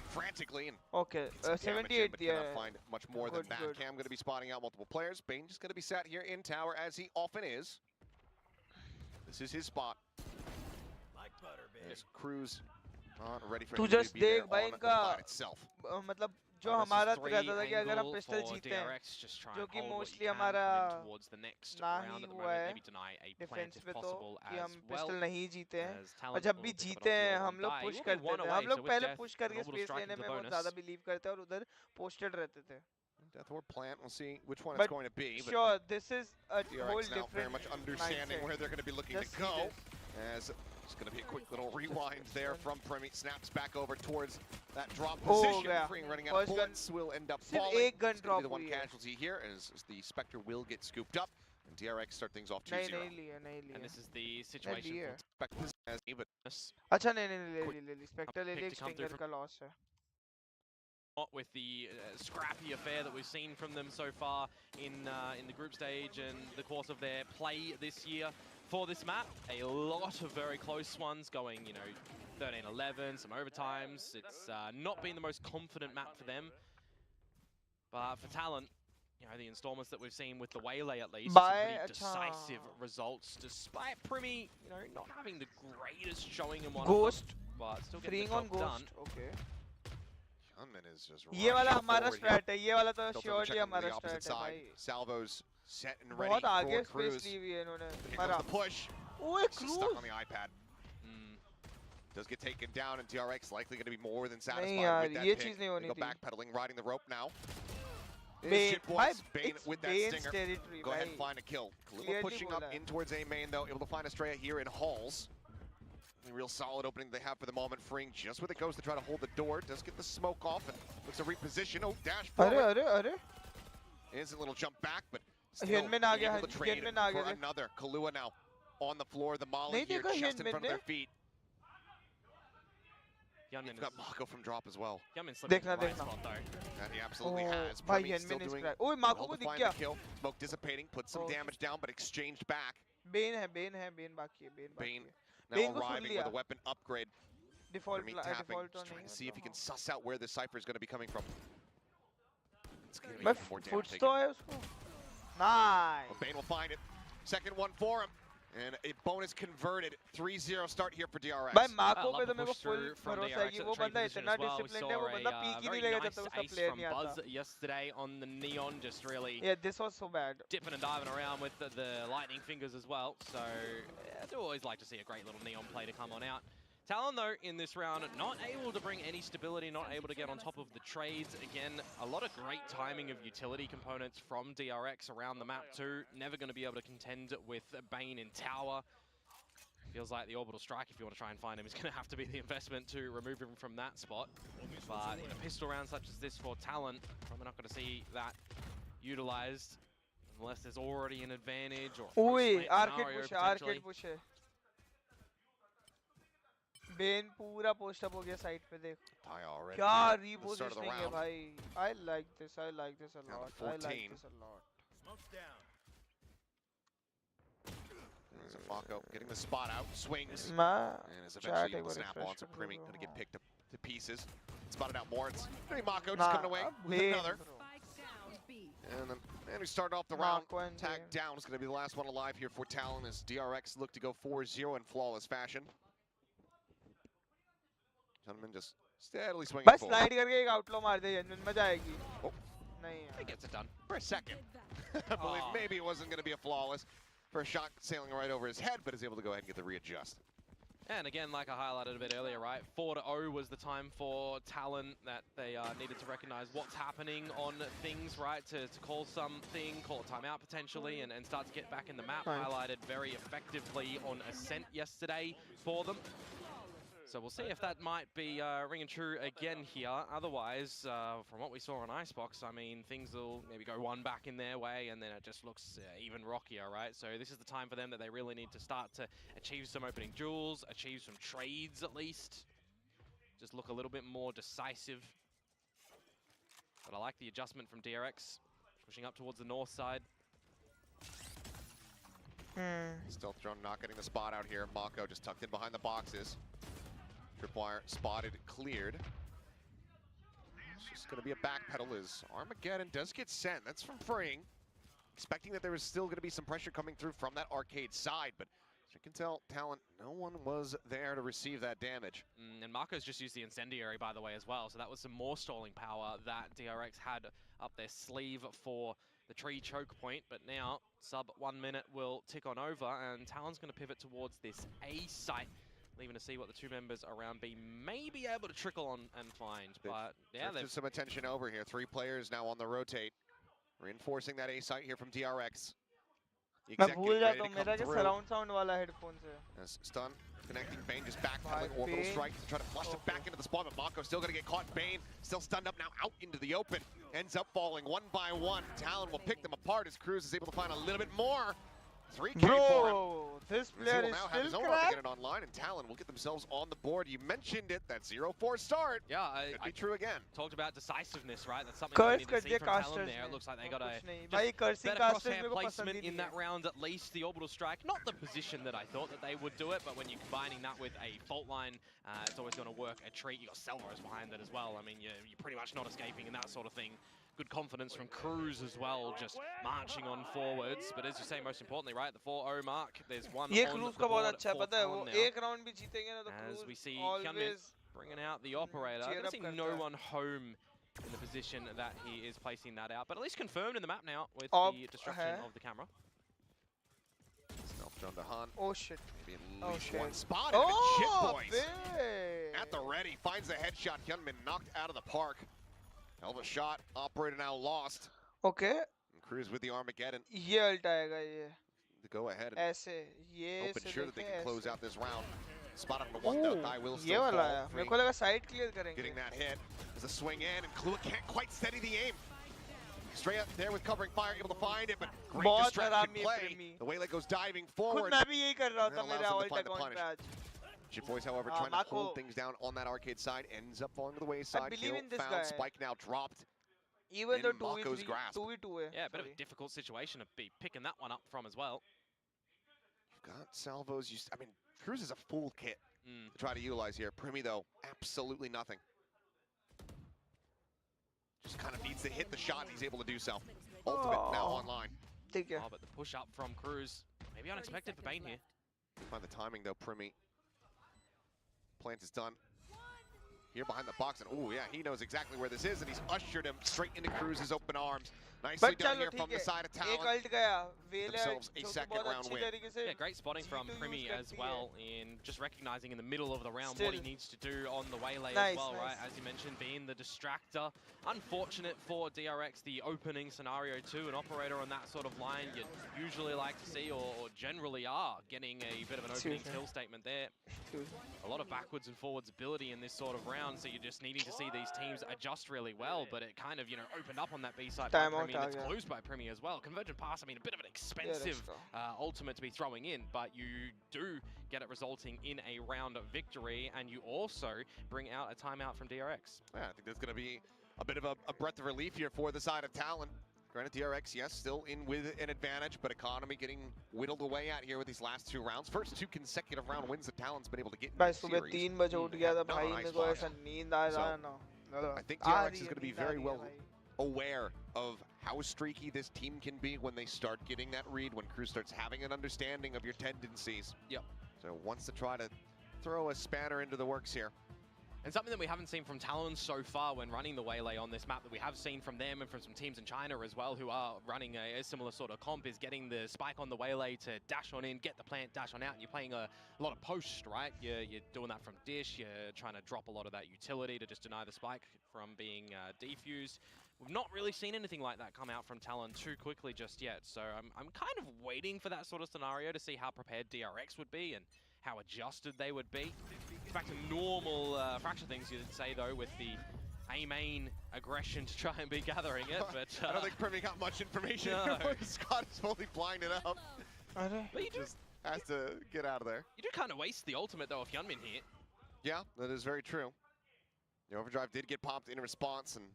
frantically and okay, 78 but cannot find much more than that. Cam going to be spotting out multiple players. Bane just going to be sat here in tower as he often is. This is his spot. Like butter, baby. Cruz not ready for तू him to just be there देख भाई on the इनका fight itself. मतलब जो हमारा रहता था कि अगर हम पिस्टल जीते हैं जो कि मोस्टली हमारा ना ही हुआ है डिफेंस पे तो कि हम पिस्टल नहीं जीते हैं और जब भी जीते हैं हम लोग पुश करते थे हम लोग पहले पुश करके स्पेस लेने में बहुत ज़्यादा बिलीव करते हैं और उधर पोस्टेड रहते थे Death or plant, we'll see which one it's going to be. But sure, this is a whole DRX now different very much understanding where they're going to be looking to go. As it's going to be a quick little rewind there from Premi. Snaps back over towards that drop position. Freeing running out of bullets will end up falling. It's going to be the one casualty here as the Spectre will get scooped up. And DRX start things off 2-0. And this is the situation for Spectre as even. अच्छा नहीं ले Spectre ले ले Stinger का loss है. With the scrappy affair that we've seen from them so far in the group stage and the course of their play this year for this map. A lot of very close ones going, you know, 13-11, some overtimes. It's not been the most confident map for them. But for Talon, you know, the installments that we've seen with the Waylay at least, some pretty decisive results, despite Primi, you know, not having the greatest showing in one Ghost. of them, but still getting Freeing the on job done. Ghost. Okay. Gunman is just ये वाला rushing हमारा forward strat है, ये वाला तो here. surely Checking हमारा the opposite strat है side. भाई. Salvos set and ready बहुत आगे for space Cruz. ली हुई है इन्होंने. Here comes the push. ओए This is Cruz. stuck on the iPad. Does get taken down, and DRX likely going to be more than satisfied नहीं यार, with that ये pick. चीज़ नहीं होनी Go थी. backpedaling, riding the rope now. Bane, Bane with that Bane's stinger. territory, Go ahead and find a kill. Kaluma pushing up in towards A main though, able to find Estrella here in Halls. A real solid opening they have for the moment, freeing just where it goes to try to hold the door. Does get the smoke off and looks to reposition. Oh, dash forward. अरे. Is a little jump back, but still Hyunmin आ गया, able to trade Hyunmin uh for गया. another. Kalua now on the floor. The Molly नहीं here देखा just in Hyunmin front of their ने? feet. Yeonmin You've got Mako from drop as well. Yeonmin slipping into the right देखना. spot though. And he absolutely has. भाई Premi still Hyunmin is doing cracked. ओए Mako well को to दिख find गया. the kill. Smoke dissipating, put some damage down, but exchanged back. Bane बाकी है, Bane बाकी Bane है. now Bane को सुन arriving लिया. with a weapon upgrade. Default Premi tapping, default तो just trying नहीं to see if he can है. suss out where this cipher is going to be coming from. It's going to be मैं more damage foots taken. तो है उसको. Nice. Well, Bane will find it. Second one for him. And a bonus converted. 3-0 start here for DRX. भाई Mako love पे the तो मेरे को push full through from भरोसा है DRX कि at वो the trade बंदा position इतना as well. We disciplined saw है, वो बंदा a peek ही very नहीं लेगा जब nice तक उसका ace player from नहीं आता. Buzz yesterday on the Neon, just really Yeah, this was so bad. dipping and diving around with the lightning fingers as well. So I do always like to see a great little Neon play to come on out. Talon, though, in this round, not able to bring any stability, not able to get on top of the trades. Again, a lot of great timing of utility components from DRX around the map too. Never going to be able to contend with Bane in tower. Feels like the orbital strike, if you want to try and find him, is going to have to be the investment to remove him from that spot. But in a pistol round such as this for Talon, probably not going to see that utilized unless there's already an advantage or ओए arcade arcade push है. Bane पूरा post up हो गया side पे देख. already. क्या The start of the repositioning है round. भाई. I like this a lot. Now I the like 14. this a lot. Smoke's down. There's a Mako getting the spot out, swings, मैं and is eventually able to एक बार snap refresh on. So कर Premi दूँ. going to get picked up to pieces. Spotted out more. It's Mako just Nah, coming away with Bane, another. bro. And then man, we started off the round. Mako and Tagged Bane. down is going to be the last one alive here for Talon as DRX look to go 4-0 in flawless fashion. Gentlemen just steadily swinging बस forward. slide करके एक outlaw मार दे Hyunmin मजा आएगी. Oh. नहीं He यार. gets it done. For a second. I believe Aw. maybe it wasn't going to be a flawless. For a shot sailing right over his head, but is able to go ahead and get the readjust. And again, like I highlighted a bit earlier, right? 4-0 was the time for Talon that they needed to recognize what's happening on things, right? To call something, call a timeout potentially, and start to get back in the map. Right. Highlighted very effectively on Ascent yesterday for them. So we'll see if that might be ringing true again here. Otherwise, from what we saw on Icebox, I mean, things will maybe go one back in their way, and then it just looks even rockier, right? So this is the time for them that they really need to start to achieve some opening duels, achieve some trades at least. Just look a little bit more decisive. But I like the adjustment from DRX, pushing up towards the north side. Stealth drone not getting the spot out here. Mako just tucked in behind the boxes. Tripwire spotted, cleared. It's just going to be a backpedal as Armageddon does get sent. That's from Freeing. Expecting that there was still going to be some pressure coming through from that arcade side, but as you can tell, Talon, no one was there to receive that damage. And Marco's just used the Incendiary, by the way, as well, so that was some more stalling power that DRX had up their sleeve for the tree choke point, but now sub 1 minute will tick on over, and Talon's going to pivot towards this A site, leaving to see what the two members around B may be able to trickle on and find. But yeah, there's some attention over here. 3 players now on the rotate, reinforcing that A site here from DRX. The मैं exec भूल getting ready जाता to हूँ come मेरा जो through. surround sound वाला headphones है. As stun, connecting Bane, just backpedaling, Bye, orbital Bane. strike to try to flush it back into the spawn, but Mako still going to get caught. Bane still stunned up now, out into the open. Ends up falling one by one. Talon will pick them apart as Cruz is able to find a little bit more. 3K for him. Bro, this He player will is now have his still own cracked. Armageddon online, and Talon will get themselves on the board. You mentioned it, that 0-4 start. yeah, Could I be true again. talked about decisiveness, right? That's something Curse we need कर to see दिया from Talon casters there. ने. It looks like they और got a कुछ नहीं. just भाई cursing better casters crosshair मेरे को पसंद placement ही in नहीं that है. round, at least the orbital strike. Not the position that I thought that they would do it, but when you're combining that with a fault line, it's always going to work a treat. You got Selva's behind it as well. I mean, you're pretty much not escaping in that sort of thing. good confidence from Cruz as well, just marching on forwards. But as you say, most importantly, right, the 4-0 mark, there's one ये on Cruz the का बहुत board अच्छा है, for पता है वो Talon now. एक round भी जीतेंगे ना तो As Cruz we see Hyunmin always bringing out the operator. I cheer don't up see करता no है. one home in the position that he is placing that out, but at least confirmed in the map now with Ob the destruction है. of the camera. Stealth drone to Hunt. Oh shit. Maybe Oh at least shit. one spot. And Chip Boys at the ready. Finds the headshot. Hyunmin knocked out of the park. Hell of a shot. Operator now lost. Okay. And Cruz with the Armageddon ये ult आएगा ये. to go ahead and ऐसे ये help से ensure that they can close ऐसे. out this round. Spot on the one though. Thigh will ये still वाला fall. है. Free. मेरे को लगा side clear करेंगे. Getting that hit. There's a swing in, and Klua can't quite steady the aim. Straight up there with covering fire, able to find it, but great बहुत distraction हरामी है play. प्रेमी. The Waylay goes diving खुद forward. मैं भी यही कर रहा था And मेरे allows them to ult find the account punish. पे आज. Chip Boys, however, trying to hold things down on that arcade side, ends up falling to the wayside. believe Kill in this found, guy. Spike now dropped. Even in though Mako's grasp. 2v2 है. Yeah, a bit of a difficult situation to be picking that one up from as well. You've got salvos. I mean, Cruz is a full kit to try to utilize here. Primi, though, absolutely nothing. Just kind of needs to hit the shot, and he's able to do so. Ultimate now online. ठीक है. Oh, but the push up from Cruz, maybe unexpected for Bane here. Find the timing, though, Primi. Plant is done. Here behind the box, and oh yeah, he knows exactly where this is, and he's ushered him straight into Cruz's open arms. Nicely done here from the side of Talon. एक ult गया. Themselves a second round win. Yeah, great spotting from Primi as well in just recognizing in the middle of the round what he needs to do on the Waylay as well, right? As you mentioned, being the distractor. Unfortunate for DRX, the opening scenario too. An operator on that sort of line you'd usually like to see, or generally are, getting a bit of an opening kill statement there. A lot of backwards and forwards ability in this sort of round, so you're just needing to see these teams adjust really well, but it kind of, you know, opened up on that B side by Primi, and it's closed by Primi as well. Convergent pass, I mean, a bit of an expensive ultimate to be throwing in, but you do get it resulting in a round victory, and you also bring out a timeout from DRX. Yeah, I think there's going to be a bit of a breath of relief here for the side of Talon. Granted, DRX, yes, still in with an advantage, but economy getting whittled away at here with these last two rounds. First two consecutive round wins that Talon's been able to get in the series. सुबह 3 बजे उठ गया था भाई, मेरे को ऐसा नींद आ रहा है ना. I think DRX is going to be very well aware of how streaky this team can be when they start getting that read, when Cruz starts having an understanding of your tendencies. Yep. So wants to try to throw a spanner into the works here. And something that we haven't seen from Talon so far when running the Waylay on this map, that we have seen from them and from some teams in China as well who are running a similar sort of comp, is getting the spike on the Waylay to dash on in, get the plant, dash on out, and you're playing a lot of post, right? You're doing that from dish, you're trying to drop a lot of that utility to just deny the spike from being defused. We've not really seen anything like that come out from Talon too quickly just yet, so I'm kind of waiting for that sort of scenario to see how prepared DRX would be and how adjusted they would be. It's back to normal fracture things, you'd say, though, with the A-main aggression to try and be gathering it, but... I don't think Primi got much information. No. Scott is fully blinded up. But you just has to get out of there. You do kind of waste the ultimate, though, if Hyunmin here. Yeah, that is very true. The overdrive did get popped in response, and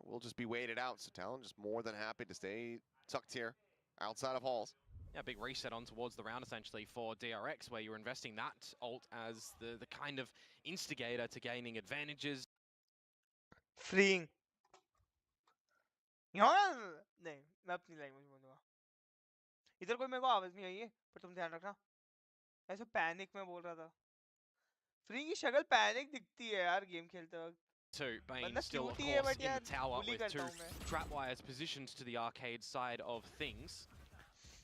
we'll just be waited out. So Talon just more than happy to stay tucked here outside of halls. Yeah, big reset on towards the round, essentially, for DRX, where you're investing that ult as the kind of instigator to gaining advantages. Freeing. नहीं, मैं अपनी language बोलूँगा. इधर कोई मेरे को आवाज नहीं आई है, पर तुम ध्यान रखना. ऐसे पैनिक में बोल रहा था. फ्री की शक्ल पैनिक दिखती है यार गेम खेलते वक्त. Bane still, of course, in the tower with two trap wires positioned to the arcade side of things.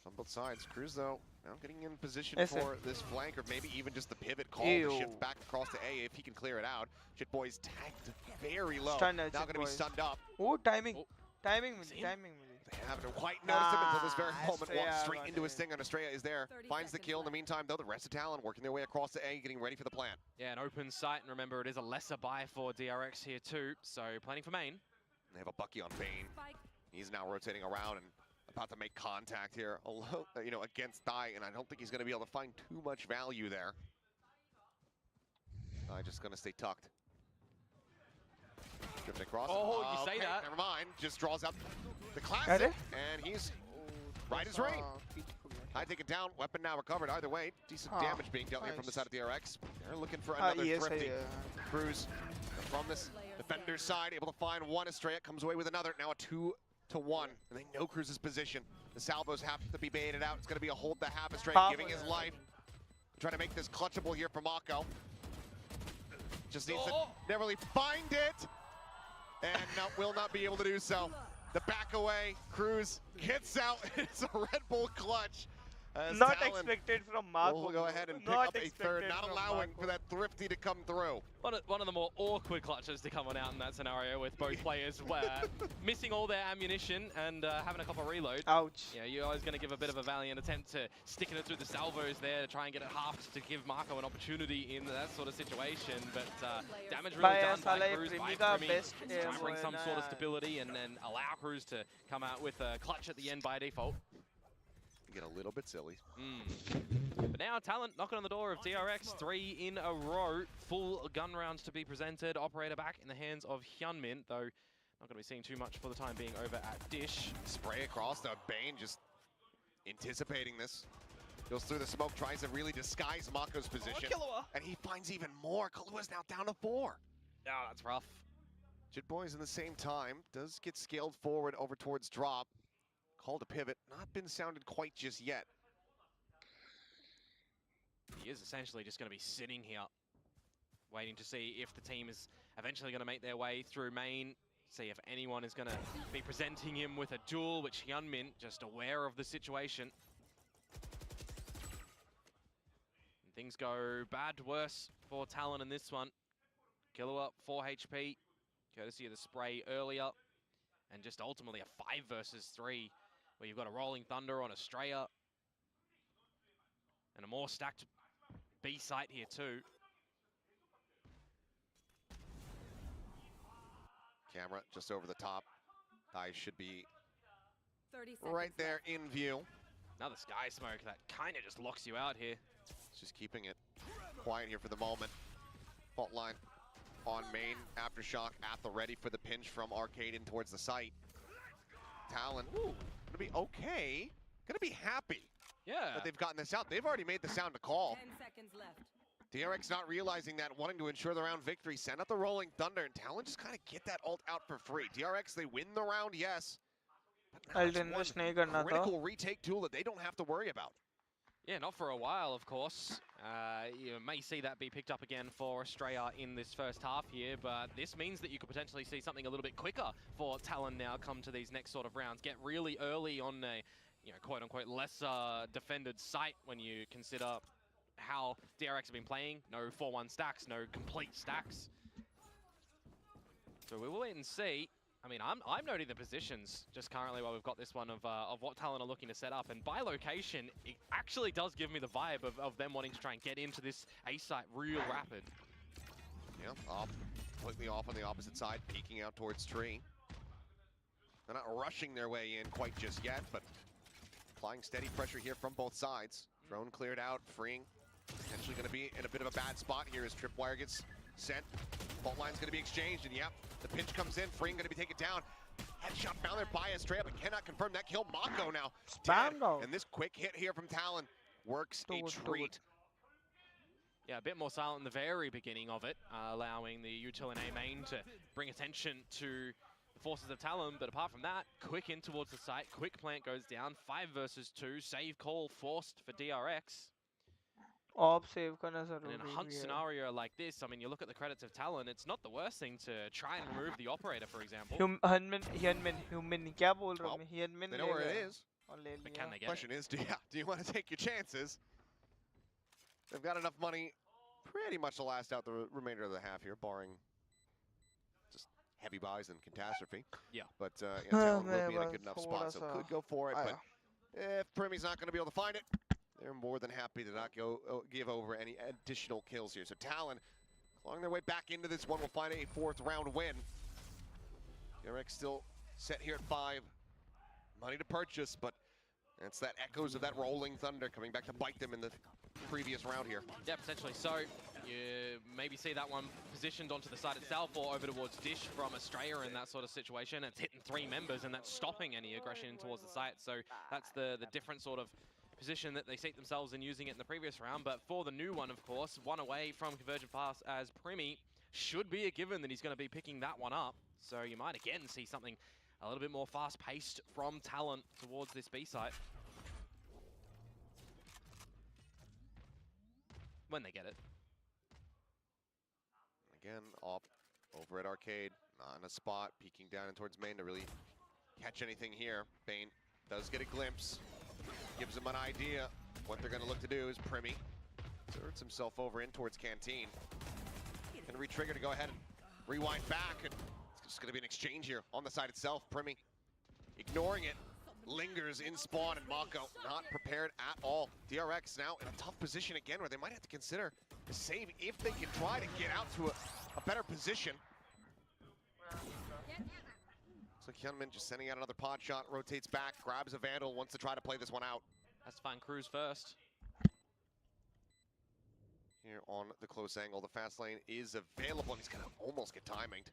On both sides, Cruz, though, now getting in position for this flank, or maybe even just the pivot call to shift back across to A if he can clear it out. Shit Boys tagged very low. Now going to be stunned up. Oh, timing. Timing. They haven't quite noticed him until this very moment. Walks straight into his thing, and Estrella is there. Finds the kill. In the meantime, though, the rest of Talon working their way across to A, getting ready for the plant. Yeah, an open sight, and remember, it is a lesser buy for DRX here too, so planning for main. They have a Bucky on Bane. He's now rotating around and about to make contact here, you know, against Thigh, and I don't think he's going to be able to find too much value there. Thigh just going to stay tucked. Drifting across. Oh, you say that. Never mind. Just draws out the classic, and he's right as rain. I take it down. Weapon now recovered. Either way, decent damage being dealt here from the side of DRX. They're looking for another thrifty. Cruz from this defender's side, able to find one. Estrella comes away with another. Now a 2-to-1, and they know Cruz's position. The salvos have to be baited out. It's going to be a hold the half. Estrella giving his life. Trying to make this clutchable here for Mako. Just needs to never really find it. And will not be able to do so. The back away, Cruz gets out. It's a Red Bull clutch. Not expected from Mako. We'll go ahead and pick up a third, not allowing for that thrifty to come through. One of the more awkward clutches to come on out in that scenario with both players missing all their ammunition and having a couple of reloads. Ouch. Yeah, you're always going to give a bit of a valiant attempt to sticking it through the salvos there to try and get it halved to give Mako an opportunity in that sort of situation. But damage really done by Cruz, by Primi, trying to bring some sort of stability and then allow Cruz to come out with a clutch at the end by default. Get a little bit silly. But now Talent knocking on the door of DRX, 3 in a row. Full gun rounds to be presented. Operator back in the hands of Hyunmin, though not going to be seeing too much for the time being over at Dish. Spray across the Bane, just anticipating this. Goes through the smoke, tries to really disguise Mako's position. And he finds even more. Kalua's now down to 4. Yeah, that's rough. Jit Boys in the same time does get scaled forward over towards drop. Called a pivot, not been sounded quite just yet. He is essentially just going to be sitting here, waiting to see if the team is eventually going to make their way through main, see if anyone is going to be presenting him with a duel, which Hyunmin, just aware of the situation. And things go bad, worse for Talon in this one. Killua, 4 HP, courtesy of the spray earlier. And just ultimately a 5 versus 3. Where you've got a Rolling Thunder on Estrella. And a more stacked B site here too. Camera just over the top. Eyes should be right there in view. Another sky smoke that kind of just locks you out here. It's just keeping it quiet here for the moment. Fault line on main. Aftershock at the ready for the pinch from Arcade in towards the site. Talon, gonna be okay. Gonna be happy that they've gotten this out. They've already made the sound to call. 10 seconds left. DRX not realizing that, wanting to ensure the round victory. Send out the Rolling Thunder, and Talon just kind of get that ult out for free. DRX, they win the round, yes. But now it's one critical retake tool that they don't have to worry about. Yeah, not for a while, of course. You may see that be picked up again for Estrella in this first half here, but this means that you could potentially see something a little bit quicker for Talon now come to these next sort of rounds. Get really early on a, quote-unquote lesser defended site when you consider how DRX have been playing. No 4-1 stacks, no complete stacks. So we will wait and see. I mean, I'm noting the positions just currently while we've got this one of what Talon are looking to set up. And by location, it actually does give me the vibe of them wanting to try and get into this A site real rapid. Yeah, completely off on the opposite side, peeking out towards tree. They're not rushing their way in quite just yet, but applying steady pressure here from both sides. Drone cleared out, freeing. Potentially going to be in a bit of a bad spot here as Tripwire gets sent. Fault line's going to be exchanged, and yep, the pinch comes in. Freeing going to be taken down. Headshot found there by Estrella, but cannot confirm that kill. Mako now dead. And this quick hit here from Talon works a treat. Yeah, a bit more silent in the very beginning of it, allowing the util in A main to bring attention to the forces of Talon. But apart from that, quick in towards the site, quick plant goes down, 5 versus 2, save call forced for DRX. Save and in a hunt scenario like this, I mean, you look at the credits of Talon, it's not the worst thing to try and remove the operator, for example. Hyunmin, क्या बोल रहा हूँ मैं? Hyunmin they know where it is. But can they get Question is, do you want to take your chances? They've got enough money pretty much to last out the remainder of the half here, barring just heavy buys and catastrophe. Yeah. But Talon will be in a good enough spot, so could go for it. But if Primi's not going to be able to find it, they're more than happy to not give over any additional kills here. So Talon, along their way back into this one, will find a 4th round win. DRX still set here at 5. Money to purchase, but it's that echoes of that Rolling Thunder coming back to bite them in the previous round here. Yeah, potentially. So you maybe see that one positioned onto the side itself or over towards Dish from Estrella in that sort of situation. It's hitting 3 members and that's stopping any aggression towards the site. So that's the different sort of position that they seat themselves in using it in the previous round, but for the new one, of course, one away from Convergent Pass as Primi should be a given that he's going to be picking that one up. So you might again see something a little bit more fast-paced from Talon towards this B site. When they get it. Again, up over at Arcade, not in a spot, peeking down and towards main to really catch anything here. Bane does get a glimpse, gives him an idea. What they're going to look to do is Primi inserts himself over in towards Canteen. Gonna re-trigger to go ahead and rewind back, and it's just going to be an exchange here on the side itself. Primi ignoring it, lingers in spawn, and Mako not prepared at all. DRX now in a tough position again where they might have to consider a save if they can try to get out to a better position. Looks like Hyunmin just sending out another pod shot, rotates back, grabs a Vandal, wants to try to play this one out. Has to find Cruz first. Here on the close angle, the fast lane is available, and he's gonna almost get timinged.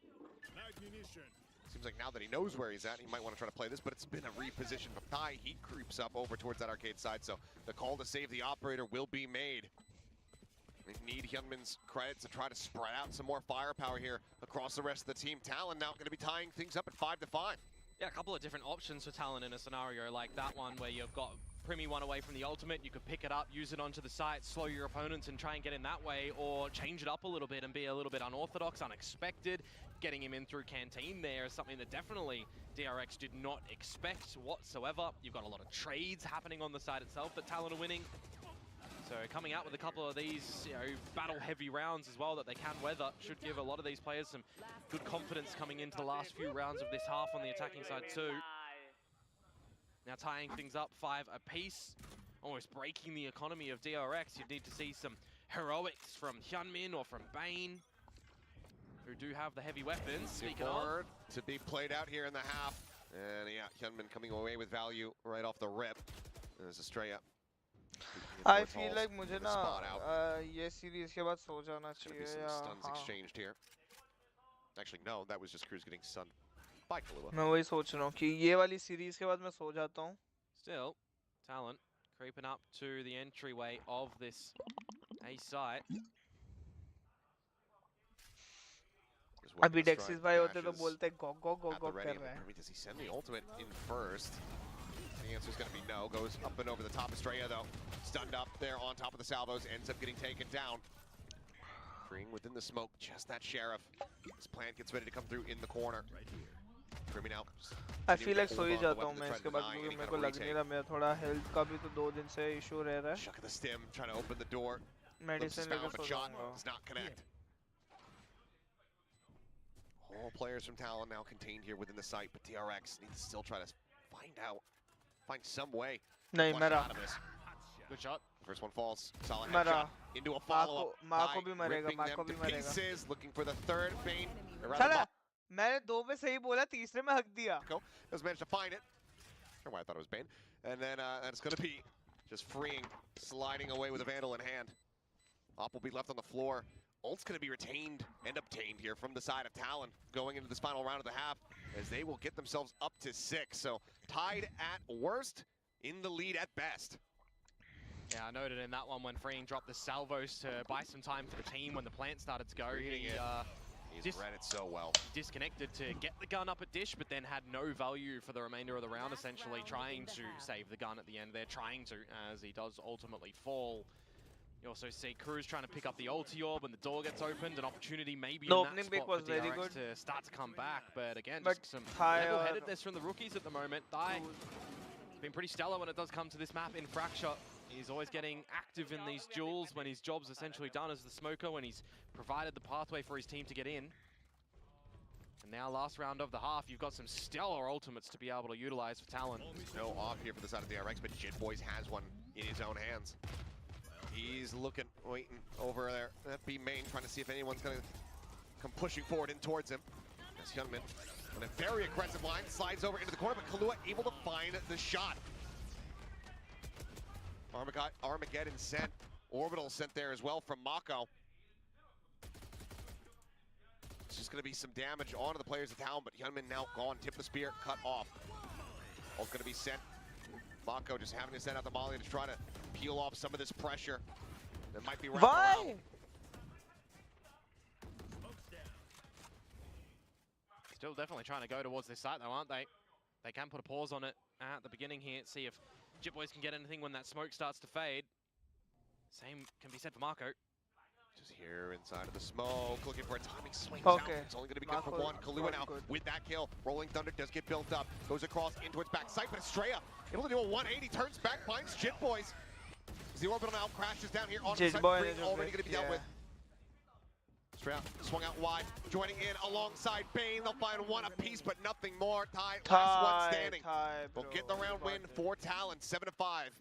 Seems like now that he knows where he's at, he might want to try to play this, but it's been a reposition from Thai. He creeps up over towards that Arcade side, so the call to save the operator will be made. They need Hyunmin's credits to try to spread out some more firepower here across the rest of the team. Talon now going to be tying things up at 5-5. Yeah, a couple of different options for Talon in a scenario like that one where you've got Primi one away from the ultimate. You could pick it up, use it onto the site, slow your opponents and try and get in that way, or change it up a little bit and be a little bit unorthodox, unexpected. Getting him in through Canteen there is something that definitely DRX did not expect whatsoever. You've got a lot of trades happening on the side itself that Talon are winning. So coming out with a couple of these, battle-heavy rounds as well that they can weather should give a lot of these players some good confidence coming into the last few rounds of this half on the attacking side too. Now tying things up 5 apiece, almost breaking the economy of DRX. You'd need to see some heroics from Hyunmin or from Bane, who do have the heavy weapons. Speaking of, to be played out here in the half. And yeah, Hyunmin coming away with value right off the rip. There's Estrella. I feel like मुझे ना ये series के बाद सो जाना चाहिए या stuns exchanged here. Actually no, that was just Cruz getting stunned by Kalua. मैं वही सोच रहा हूँ कि ये वाली series के बाद मैं सो जाता हूँ. Still, Talon creeping up to the entryway of this A site. अभी Dexys भाई होते तो बोलते go go go go कर रहे हैं. Does he send the ultimate in first? The answer is going to be no. Goes up and over the top of Estrella, though. Stunned up there on top of the salvos. Ends up getting taken down. Freeing within the smoke. Just that Sheriff. His plant gets ready to come through in the corner. Freeing out. I feel like सो ही जाता हूँ मैं इसके बाद क्योंकि मेरे को लग नहीं रहा मेरा थोड़ा health का भी तो 2 दिन से issue रह रहा है. Shuck of the stem, trying to open the door. Medicine लेकर सो जाऊँगा. Does not connect. All players from Talon now contained here within the site, but DRX needs to still try to find some way to flush out of this. Good shot. First one falls. Solid headshot into a follow-up. Mako भी मरेगा. Mako भी मरेगा. Pieces, looking for the third Bane. चला. मैंने 2 में सही बोला, तीसरे में हक दिया. Doesn't manage to find it. I don't know why I thought it was Bane. And then it's going to be just freeing, sliding away with a Vandal in hand. Op will be left on the floor. Ult's going to be retained and obtained here from the side of Talon going into this final round of the half as they will get themselves up to 6. So tied at worst, in the lead at best. Yeah, I noted in that one when Freeing dropped the salvos to buy some time for the team when the plant started to go. He's read it so well. Disconnected to get the gun up at Dish, but then had no value for the remainder of the round, essentially trying to save the gun at the end there, as he does ultimately fall. You also see Cruz trying to pick up the ulti orb when the door gets opened, an opportunity maybe in that spot for DRX to start to come back, but again, just some level-headedness from the rookies at the moment. Thai been pretty stellar when it does come to this map in Fracture. He's always getting active in these duels when his job's essentially done as the smoker, when he's provided the pathway for his team to get in. And now last round of the half, you've got some stellar ultimates to be able to utilize for Talon. No off here for the side of the DRX, but Jitboys has one in his own hands. He's looking, waiting over there at B main, trying to see if anyone's going to come pushing forward in towards him. As Hyunmin, on a very aggressive line, slides over into the corner, but Kalua able to find the shot. Armageddon sent. Orbital sent there as well from Mako. It's just going to be some damage onto the players of Talon, but Hyunmin now gone. Tip of the spear, cut off. All's going to be sent. Mako just having to send out the molly to try to peel off some of this pressure that might be wrapped Why? around. Still definitely trying to go towards this site though, aren't they? They can put a pause on it at the beginning here, see if Jitboys can get anything when that smoke starts to fade. Same can be said for Mako. Just here inside of the smoke, looking for a timing swing out. Okay. It's only going to be good for one. Kalua now with that kill. Rolling Thunder does get built up. Goes across into its back sight, but Estrella able to do a 180, turns back, finds Jitboys. The orbital now crashes down here on the side. Already going to be dealt with. Estrella swung out wide, joining in alongside Bane. They'll find one apiece, but nothing more. Tie, last one standing. Will get the round win for Talon, 7-5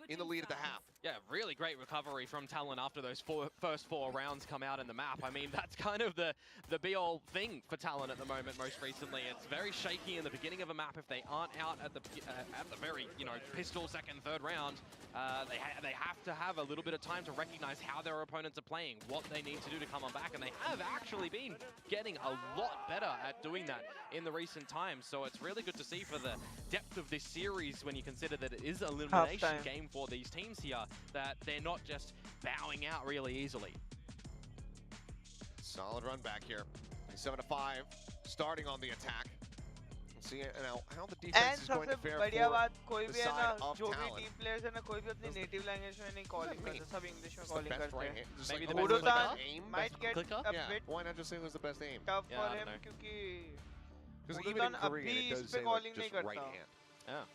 in the lead at the half. Yeah, really great recovery from Talon after those first four rounds come out in the map. I mean, that's kind of the be-all thing for Talon at the moment. Most recently, it's very shaky in the beginning of a map if they aren't out at the very pistol second, third round. They have to have a little bit of time to recognize how their opponents are playing, what they need to do to come on back, and they have actually been getting a lot better at doing that in the recent times. So it's really good to see for the depth of this series when you consider that it is an elimination game for these teams here, that they're not just bowing out really easily. Solid run back here. 7-5, starting on the attack. See now how the defense is going to fare for the side of Talon. team players है ना कोई भी अपनी native language में नहीं calling करते, सब English में calling करते हैं. Maybe like, the who's best the aim? might get a Yeah, bit why not just say who's the best aim? tough Yeah, for I don't him know. क्योंकि Because even in Ududan Korean, अभी it इस does पे say calling like, नहीं just right करता. hand. Yeah.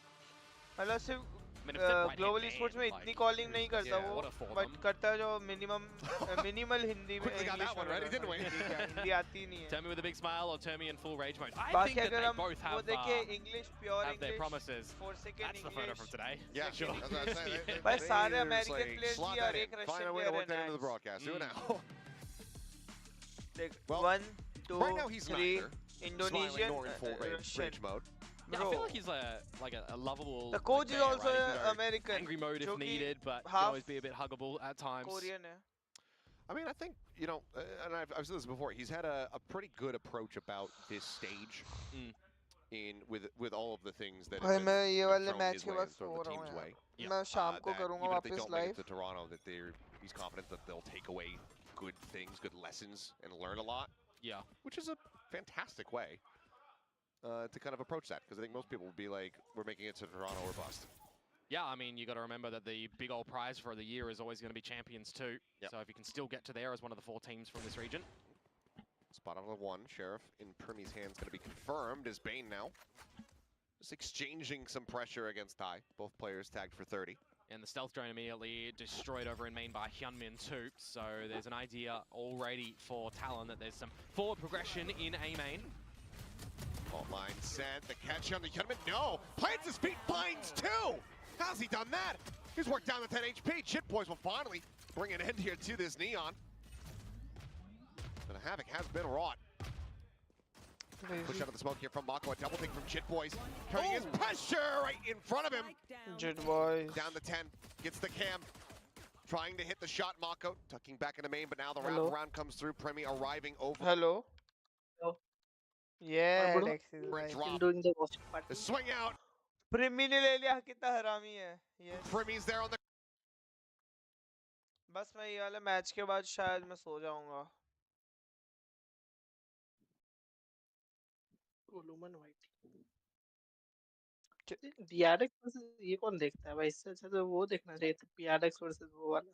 मतलब सिर्फ I mean, if they're right global hand esports में man, इतनी like, calling नहीं करता yeah, वो, what a for but them. करता है जो minimal हिंदी में Quickly got English that one में ready, करता didn't we? है. ठीक है, हिंदी आती नहीं है. Turn me with a big smile or turn me in full rage mode. I बाकी think that अगर they हम both वो have, देखें English pure have their English promises. 4-second That's the photo English. from today. Yeah, Sure. that's what I'm saying. भाई They सारे just, American like, players slot की that और in. एक Find Russian a way to player work that into the है. broadcast. Do it now. Like Well, 1, 2, right now he's 3 neither. Indonesian, Smiling nor in full Russian. rage mode. Yeah, I feel like he's a lovable. The coach is player, also right? He can go American. angry mode if जो कि needed, but he can half always be a bit huggable at times. Korean है. I mean, I think, and I've said this before, he's had a pretty good approach about this stage with all of the things that भाई have मैं been ये वाले thrown match his के way बाद and thrown so the रहा हूँ team's यार. way. मैं शाम को That करूँगा even if they वापस don't make live. it to Toronto, that he's confident that they'll take away good things, good lessons, and learn a lot. Yeah. Which is a fantastic way to kind of approach that, because I think most people would be like, we're making it to Toronto or bust. Yeah, I mean, you got to remember that the big old prize for the year is always going to be Champions 2. Yep. So if you can still get to there as one of the 4 teams from this region. Spot on the 1, Sheriff in Primy's hands going to be confirmed as Bane now. Just exchanging some pressure against Tai. Both players tagged for 30. And the stealth drone immediately destroyed over in main by Hyunmin too. So there's an idea already for Talon that there's some forward progression in A main. Fault line set, the catch on the Hyunmin, no! Plants his feet, finds 2! How's he done that? He's worked down the 10 HP. Jitboys will finally bring an end here to this Neon. But the havoc has been wrought. Push out of the smoke here from Mako, a double take from Jitboys. Carrying his pressure right in front of him. Jitboys. Down the 10, gets the cam. Trying to hit the shot, Mako, tucking back into main, but now the round comes through. Premi arriving over. Hello. Hello. Yeah, Hello. Great Still drop. doing the watch party. The swing out. Premi ने ले लिया, कितना हरामी है. Yes. Premi's there on the. बस मैं ये वाले मैच के बाद शायद मैं सो जाऊंगा. Lumen White. DRX वर्सेस ये कौन देखता है भाई? इससे अच्छा तो वो देखना चाहिए था, PRX वर्सेस वो वाला.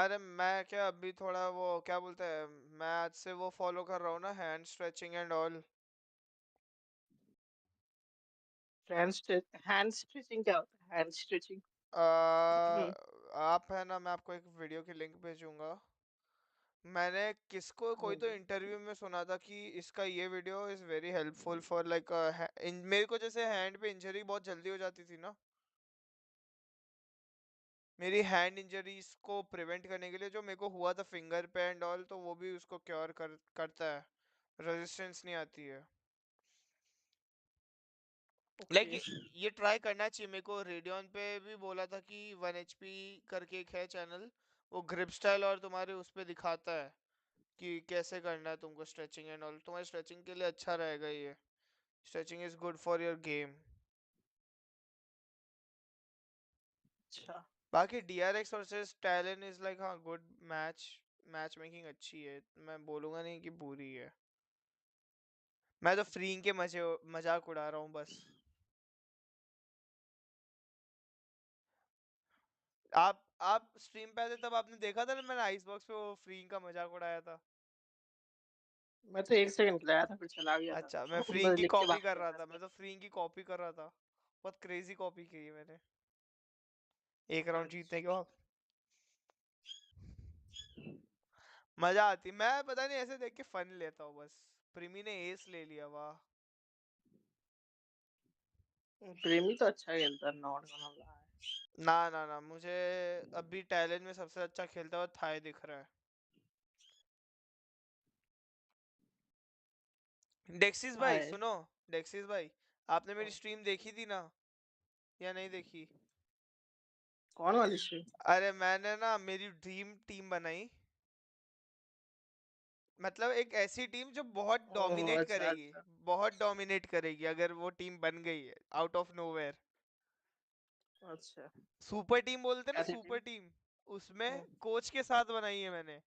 अरे मैं क्या अभी थोड़ा वो क्या बोलते हैं, मैं आज से वो फॉलो कर रहा हूँ ना, hand stretching and all. Hand stretching क्या होता है? हैंड स्ट्रेचिंग आप है ना, मैं आपको एक वीडियो की लिंक भेजूंगा. मैंने किसको कोई तो इंटरव्यू में सुना था कि इसका ये video is very helpful for like मेरे को जैसे हैंड पे इंजरी बहुत जल्दी हो जाती थी ना, मेरी हैंड इंजरीज को प्रिवेंट करने के लिए जो मेरे को हुआ था फिंगर पे एंड ऑल, तो वो भी उसको क्योर करता है, रेजिस्टेंस नहीं आती है. लाइक ये ट्राई करना चाहिए. मेरे को रेडियन पे भी बोला था कि 1 HP करके एक है चैनल, वो ग्रिप स्टाइल और तुम्हारे उस पे दिखाता है कि कैसे करना है तुमको स्ट्रेचिंग एंड ऑल. तुम्हारे स्ट्रेचिंग के लिए अच्छा रहेगा ये. Stretching is good for your game. अच्छा बाकी DRX versus talent is like हाँ गुड मैच मेकिंग अच्छी है, मैं बोलूंगा नहीं कि बुरी है। मैं तो फ्रींग के मजाक उड़ा रहा हूँ बस। आप स्ट्रीम पे थे तब आपने देखा था ना, मैंने आइस बॉक्स पे वो फ्रींग का मजाक उड़ाया था। मैं तो 1 सेकंड के लिए आया था फिर चला गया था। अच्छा, मैं फ्रींग बस की लिख के कॉपी भाग कर गया रहा था था, मैं सर। तो फ्रींग की कॉपी कर रहा था। बहुत क्रेजी कॉपी की है मैंने एक राउंड जीतने के अच्छा बाद। मजा आती, मैं पता नहीं ऐसे देख के फन लेता हूँ बस। प्रीमी ने एस ले लिया, वाह। प्रेमी तो अच्छा खेलता है, नॉट गonna lie। ना ना ना, मुझे अभी टैलेंट में सबसे अच्छा खेलता हुआ थाई दिख रहा है। डेक्सिस भाई हाय सुनो, डेक्सिस भाई, आपने मेरी स्ट्रीम देखी थी ना या नहीं देखी? कौन वाली स्ट्रीम? अरे मैंने ना मेरी ड्रीम टीम बनाई, मतलब एक ऐसी टीम जो बहुत ओह डोमिनेट अच्छा करेगी, अच्छा बहुत डोमिनेट करेगी अगर वो टीम बन गई है आउट ऑफ नोवेयर। अच्छा। सुपर टीम बोलते हैं ना, क्या थी सुपर टीम? टीम। उसमें कोच के साथ बनाई है मैंने।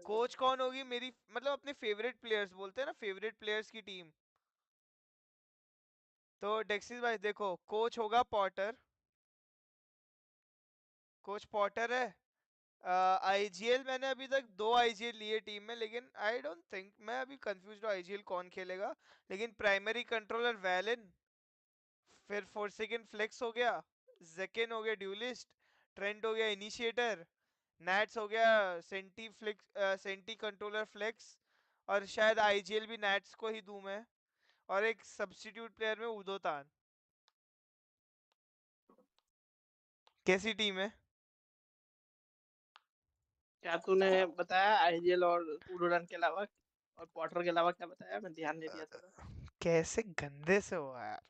कोच कौन होगी मेरी, मतलब अपने फेवरेट प्लेयर्स बोलते हैं ना, फेवरेट प्लेयर्स की टीम। तो डेक्सिस भाई देखो, कोच होगा पॉटर, कोच पॉटर है। आईजीएल मैंने अभी तक 2 आईजीएल लिए टीम में, लेकिन आई डोंट थिंक, मैं अभी कंफ्यूज हूँ आईजीएल कौन खेलेगा। लेकिन प्राइमरी कंट्रोलर वैलन, फिर फोर्सेकन फ्लेक्स हो गया, जेकेन हो गया ड्यूलिस्ट, ट्रेंट हो गया इनिशिएटर, नैट्स हो गया senti flex, senti controller flex, और शायद आईजीएल भी नैट्स को ही दूं मैं। और एक सब्स्टिट्यूट प्लेयर में उदोतान। कैसी टीम है? क्या तूने बताया आईजीएल और उडोरन के अलावा, और पॉटर के अलावा क्या बताया? मैं ध्यान नहीं दिया थोड़ा। कैसे गंदे से हुआ यार।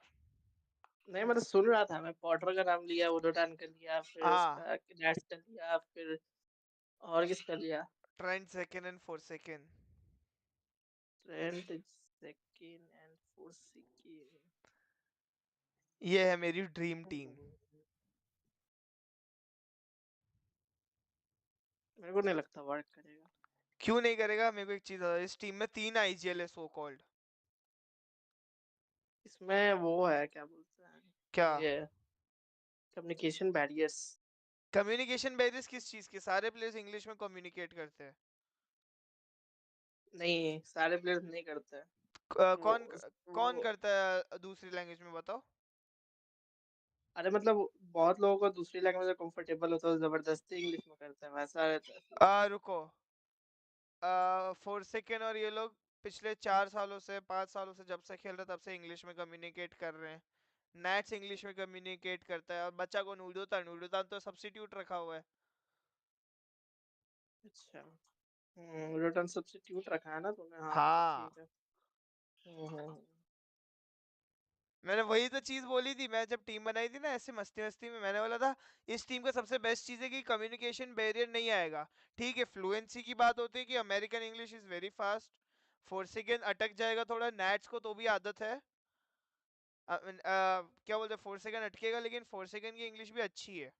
नहीं मैं तो सुन रहा था, मैं पॉटर का नाम लिया, उडोरन का लिया, फिर हाँ, उसका नैट्स का लिया, फिर और किसका लिया? Trent second and Forsaken. Trent second and Forsaken. ये है मेरी ड्रीम टीम। मेरे को नहीं लगता वर्क करेगा। क्यों नहीं करेगा? मेरे को एक चीज बता, इस टीम में 3 आईजीएल है सो कॉल्ड। इसमें वो है क्या बोलते हैं, क्या? ये कम्युनिकेशन बैरियर्स। कम्युनिकेशन बैरियर्स किस चीज के? सारे प्लेयर्स इंग्लिश में कम्युनिकेट करते हैं। नहीं सारे प्लेयर्स नहीं करते हैं। वो कौन कौन वो करता है दूसरी लैंग्वेज में, बताओ? अरे मतलब बहुत लोगों को दूसरी लैंग्वेज में कंफर्टेबल होता है, जबरदस्ती इंग्लिश में करते हैं, वैसा रहता है सीन। रुको, फोर्सेकन और ये लोग पिछले 4 सालों से 5 सालों से जब से खेल रहे तब से इंग्लिश में कम्युनिकेट कर रहे हैं। नेट्स इंग्लिश में कम्युनिकेट करता है, और बच्चा को नूडोतान, नूडोतान तो सब्स्टिट्यूट रखा हुआ है। अच्छा रिटर्न सब्स्टिट्यूट रखा है ना तूने, हाँ तो हाँ, ठीक है। हम्म। मैंने वही तो चीज बोली थी, मैं जब टीम बनाई थी ना ऐसे मस्ती मस्ती में, मैंने बोला था इस टीम का सबसे बेस्ट चीज है कि कम्युनिकेशन बैरियर नहीं आएगा। ठीक है, फ्लुएंसी की बात होती है कि American English is very fast. Forsaken अटक जाएगा थोड़ा, नैट्स को तो भी आदत है। क्या बोलते हैं, फोर्सिगन अटकेगा, लेकिन फोर्सिगन की इंग्लिश भी अच्छी है।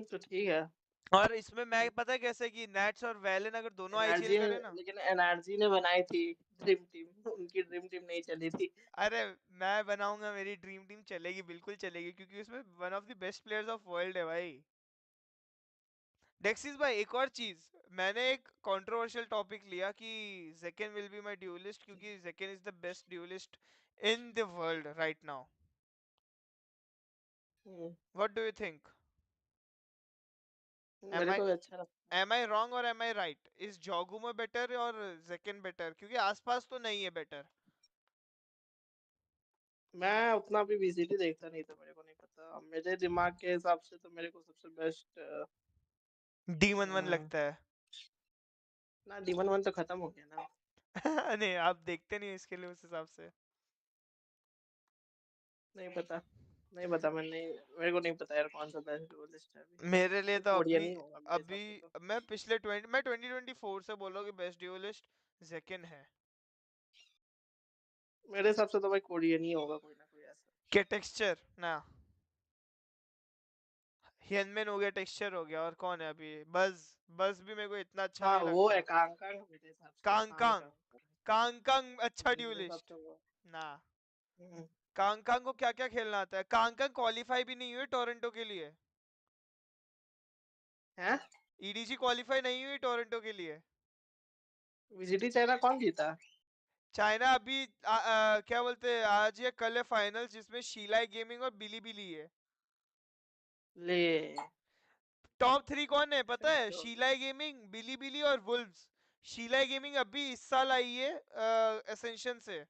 तो ठीक है। और इसमें मैं पता है कैसे कि नैट्स और वैलन अगर दोनों आईजीएल एनआरजी करे ना। लेकिन एनआरजी ने बनाई थी ड्रीम टीम, उनकी ड्रीम टीम नहीं चली थी। अरे मैं बनाऊंगा, मेरी ड्रीम टीम चलेगी, बिल्कुल चलेगी, क्योंकि उसमें one of the best players of world है भाई। डेक्सिस भाई एक और चीज, मैंने एक कंट्रोवर्शियल टॉपिक लिया कि Zekken will be my duelist, क्योंकि Zekken is the best duelist in the world right now. What do you think? Am मेरे आई को भी अच्छा लगता है। एम आई रॉन्ग और am I right? Is Jawgemo better और जेकेन बेटर? क्योंकि आसपास तो नहीं है बेटर। मैं उतना भी वीसीटी देखता नहीं, तो मेरे को नहीं पता। मेरे दिमाग के हिसाब से तो मेरे को सबसे बेस्ट डीमन वन लगता है। ना, डीमन वन तो खत्म हो गया ना। नहीं, आप देखते नहीं हो इसके लिए उस हिसाब से। नहीं पता, नहीं पता, मैं नहीं, मेरे को नहीं पता यार कौन सा बेस्ट डुएलिस्ट है अभी। मेरे लिए कोई तो कोरियन अभी, ही होगा मेरे हिसाब अभी से तो। मैं पिछले 2024 से बोल रहा हूँ कि बेस्ट ड्यूलिस्ट जेकेन है। मेरे हिसाब से तो भाई कोरियन ही होगा कोई ना कोई ऐसा। क्या टेक्सचर ना, हियनमेन हो गया, टेक्सचर हो गया, और कौन है अभी? बस बस भी मेरे को इतना अच्छा हाँ नहीं वो है लगता। कांगकांग मेरे हिसाब से, कांगकांग, कांगकांग कांगकांग अच्छा मेरे हिसाब ड्यूलिस्ट से वो ना। हम्म, कांगकांग को क्या क्या खेलना आता है? कांगकांग क्वालिफाई भी नहीं हुई टोरंटो के लिए। है ईडीजी क्वालिफाई नहीं हुई टोरंटो के लिए। वीसीटी चाइना कौन जीता? चाइना अभी क्या बोलते हैं, आज या कल है फाइनल्स, जिसमें शीलाई गेमिंग और बिली बिली है। ले टॉप 3 कौन है पता है? जो शीलाई गेमिंग, बिली बिली और वुल्व्स। शीलाई गेमिंग अभी इस साल आई है एसेंशन से।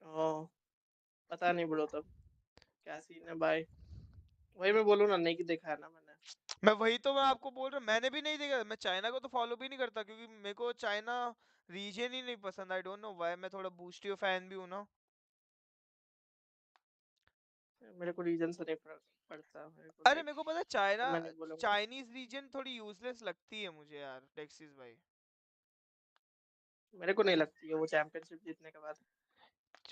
ओ पता नहीं ब्रो, तब क्या सीन है भाई? वही मैं बोलूँ ना, नहीं कि देखा है ना मैंने। मैं आपको बोल रहा हूँ, मैंने भी नहीं देखा। मैं चाइना को तो फॉलो भी नहीं करता, क्योंकि मेरे को चाइना रीजन ही नहीं पसंद। I don't know why. मैं थोड़ा बूस्टियो फैन भी हूँ ना। मेरे को रीजन से नहीं फर्क पड़ता मेरे को, अरे लाइक मेरे को पता है, चाइना, मैं नहीं बोलूंगा। चाइनीज रीजन थोड़ी यूजलेस लगती है मुझे यार, टेक्सिस भाई। मेरे को नहीं लगती है वो चैंपियनशिप जीतने के बाद।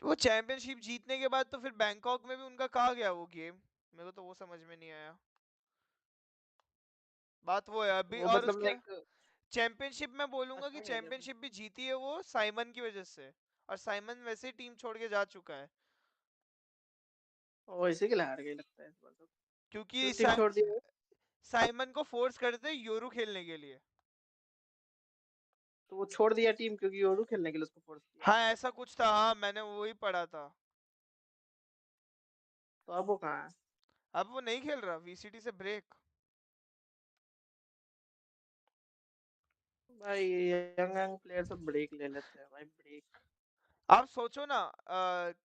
वो चैंपियनशिप जीतने के बाद तो फिर बैंकॉक में भी उनका कहा गया वो गेम? मेरे को तो वो समझ में नहीं आया। बात वो है अभी। वो और मतलब उसके लाइक चैंपियनशिप में बोलूंगा कि अच्छा खेल गया था। चैंपियनशिप भी जीती है वो साइमन की वजह से। और साइमन वैसे ही टीम छोड़ के जा चुका है। वो इसी के लिए हार गई लगता है इस बार तो। क्योंकि क्यों टीम छोड़ दी वो? साइमन को फोर्स करते योरू खेलने के लिए। तो वो छोड़ दिया टीम क्योंकि योरू खेलने के लिए उसको फोर्स किया? हाँ ऐसा कुछ था, हाँ मैंने वही पढ़ा था। तो अब वो कहाँ है? अब वो नहीं खेल रहा, वीसीटी से ब्रेक। भाई यंग यंग प्लेयर सब ब्रेक ले लेते हैं भाई, ब्रेक। आप सोचो ना,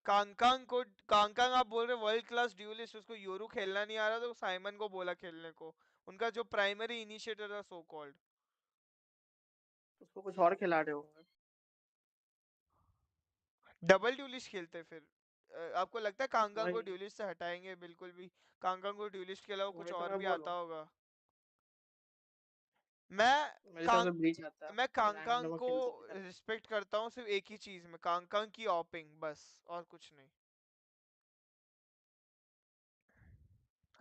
कांगकांग आप बोल रहे वर्ल्ड क्लास ड्यूलिस्ट, उसको योरू खेलना नहीं आ रहा तो साइमन को बोला खेलने को। उनका जो प्राइमरी इनिशिएटर था सो कॉल्ड। उसको कुछ और खिला रहे होंगे। डबल ड्यूलिस्ट खेलते फिर। आपको लगता है कांगकांग को वही ड्यूलिस्ट से हटाएंगे? बिल्कुल भी। कांगकांग को ड्यूलिस्ट के अलावा कुछ वही तो और मैं भी बोल आता रहा होगा। मैं हूँ, मेरे हिसाब कांग से ब्रीच आता है। मैं कांगकांग रैंडम को खेल सकता है। रिस्पेक्ट करता हूँ सिर्फ एक ही चीज में, कांगकांग की ऑपिंग, बस और कुछ नहीं।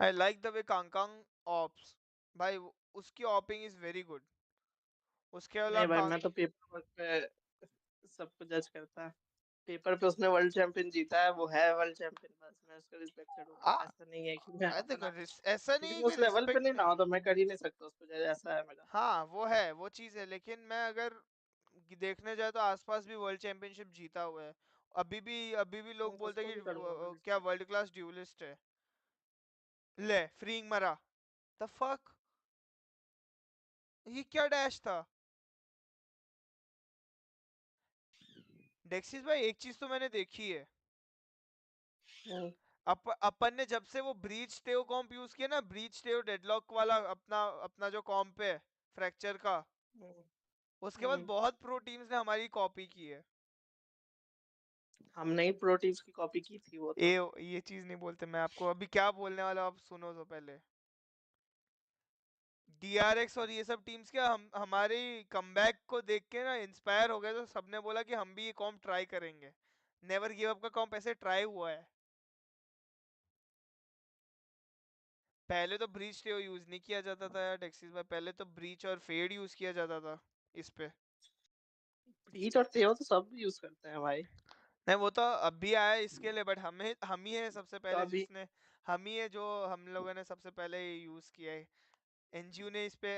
I like the way Kangkang ops. भाई उसकी ऑपिंग इज वेरी गुड। उसके अलावा नहीं भाई, मैं तो पेपर वर्क पे सबको जज करता है। पेपर पे उसने वर्ल्ड चैंपियन जीता है, वो है वर्ल्ड चैंपियन, बस मैं उसका रिस्पेक्ट करूंगा। ऐसा नहीं है कि मैं देखो अपना ऐसा नहीं खुद है में कि उस लेवल पे रिस्पेक्ट नहीं ना नहीं हो है। तो मैं कर ही नहीं सकता उसको, जैसे ऐसा है मेरा। हाँ वो है, वो चीज है, लेकिन मैं अगर देखने जाए तो आसपास भी वर्ल्ड चैंपियनशिप जीता हुआ है। अभी भी लोग बोलते उसको हैं कि भी करूंगा मैं क्या रिस्पेक्ट। वर्ल्ड क्लास ड्यूलिस्ट है। ले फ्रींग मरा, द फक, ये क्या डैश था? डेक्सिस भाई एक चीज तो मैंने देखी है। अपन ने जब से वो ब्रीच टेओ कॉम्प यूज किया ना, ब्रीच टेओ डेडलॉक वाला, अपना अपना जो कॉम्प है फ्रैक्चर का, उसके बाद बहुत प्रो टीम्स ने हमारी कॉपी की है। हमने ही प्रो टीम्स की कॉपी की थी वो तो। ये चीज नहीं बोलते। मैं आपको अभी क्या बोलने वाला हूं, आप सुनो तो पहले। डीआरएक्स और ये सब टीम्स क्या हम हमारे कमबैक को देख के ना इंस्पायर हो गए, तो सबने बोला कि हम भी ये कॉम्प ट्राई करेंगे। नेवर गिव अप का कॉम्प ऐसे ट्राई हुआ है। पहले तो ब्रीच टेओ यूज नहीं किया जाता था यार डेक्सिस भाई, पहले तो ब्रीच और फेड यूज किया जाता था इस पे। ब्रीच और तेओ तो सब यूज करते हैं भाई। नहीं वो तो अब भी आया इसके लिए, बट हम ही है सबसे तो पहले अभी जिसने, हम ही है जो, हम लोगों ने सबसे पहले यूज किया है। एनजीओ ने इस पे